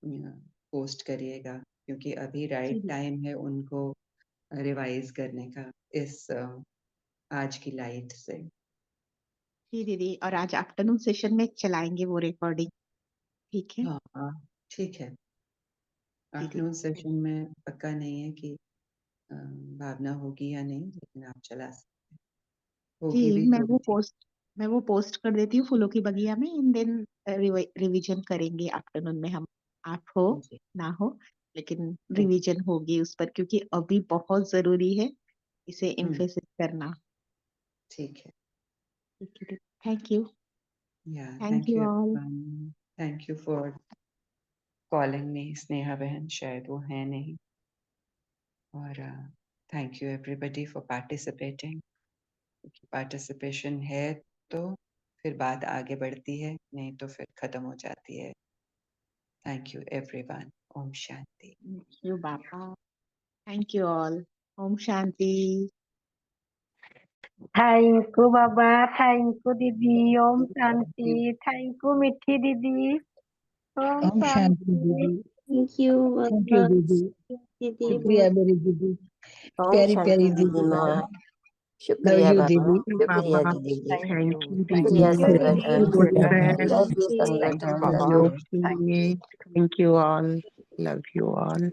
पोस्ट करिएगा, क्योंकि अभी राइट टाइम है उनको रिवाइज करने का इस आज की लाइट से। जी दीदी, और आज आफ्टरनून सेशन में चलाएंगे वो रिकॉर्डिंग, ठीक है? हाँ ठीक है। दीदी आफ्टरनून सेशन में पक्का नहीं है कि भावना होगी या नहीं, लेकिन आप चला सकते हैं। होगी जी, भी तो भी ठीक। मैं वो पोस्ट कर देती हूँ फूलों की बगिया में, एंड देन रिवीजन करेंगे आफ्टरनून में हम। आप हो जी ना हो, लेकिन रिवीजन होगी उस पर, क्योंकि अभी बहुत जरूरी है इसे एम्फेसिस करना। ठीक है। Thank you, Yeah, thank thank you you all. everyone. Thank you for calling me, Sneha बहन, शायद वो है नहीं। और thank you everybody for participating. Participation है तो फिर बात आगे बढ़ती है, नहीं तो फिर खत्म हो जाती है। Thank you everyone. ओम शांति। Thank you Baba, thank you all. ओम शांति। Thank you Baba, thank you didi, ओम शांति, थैंक यू मिठी दीदी, ओम ओम शांति शांति, दीदी। थैंक यू थैंक यू बाबा। दीदी। दीदी शुक्रिया मेरी दीदी, ओम प्यारी शांति प्यारी दीदी दीदी। माँ, लव शुक्रिया यू बाबा, दीदी। शुक्रिया बाबा दीदी, थैंक यू दीदी। शुक्रिया Thank संगठन, you, friend. लव यू संगठन, love you. Yogi, thank you all. Love you all.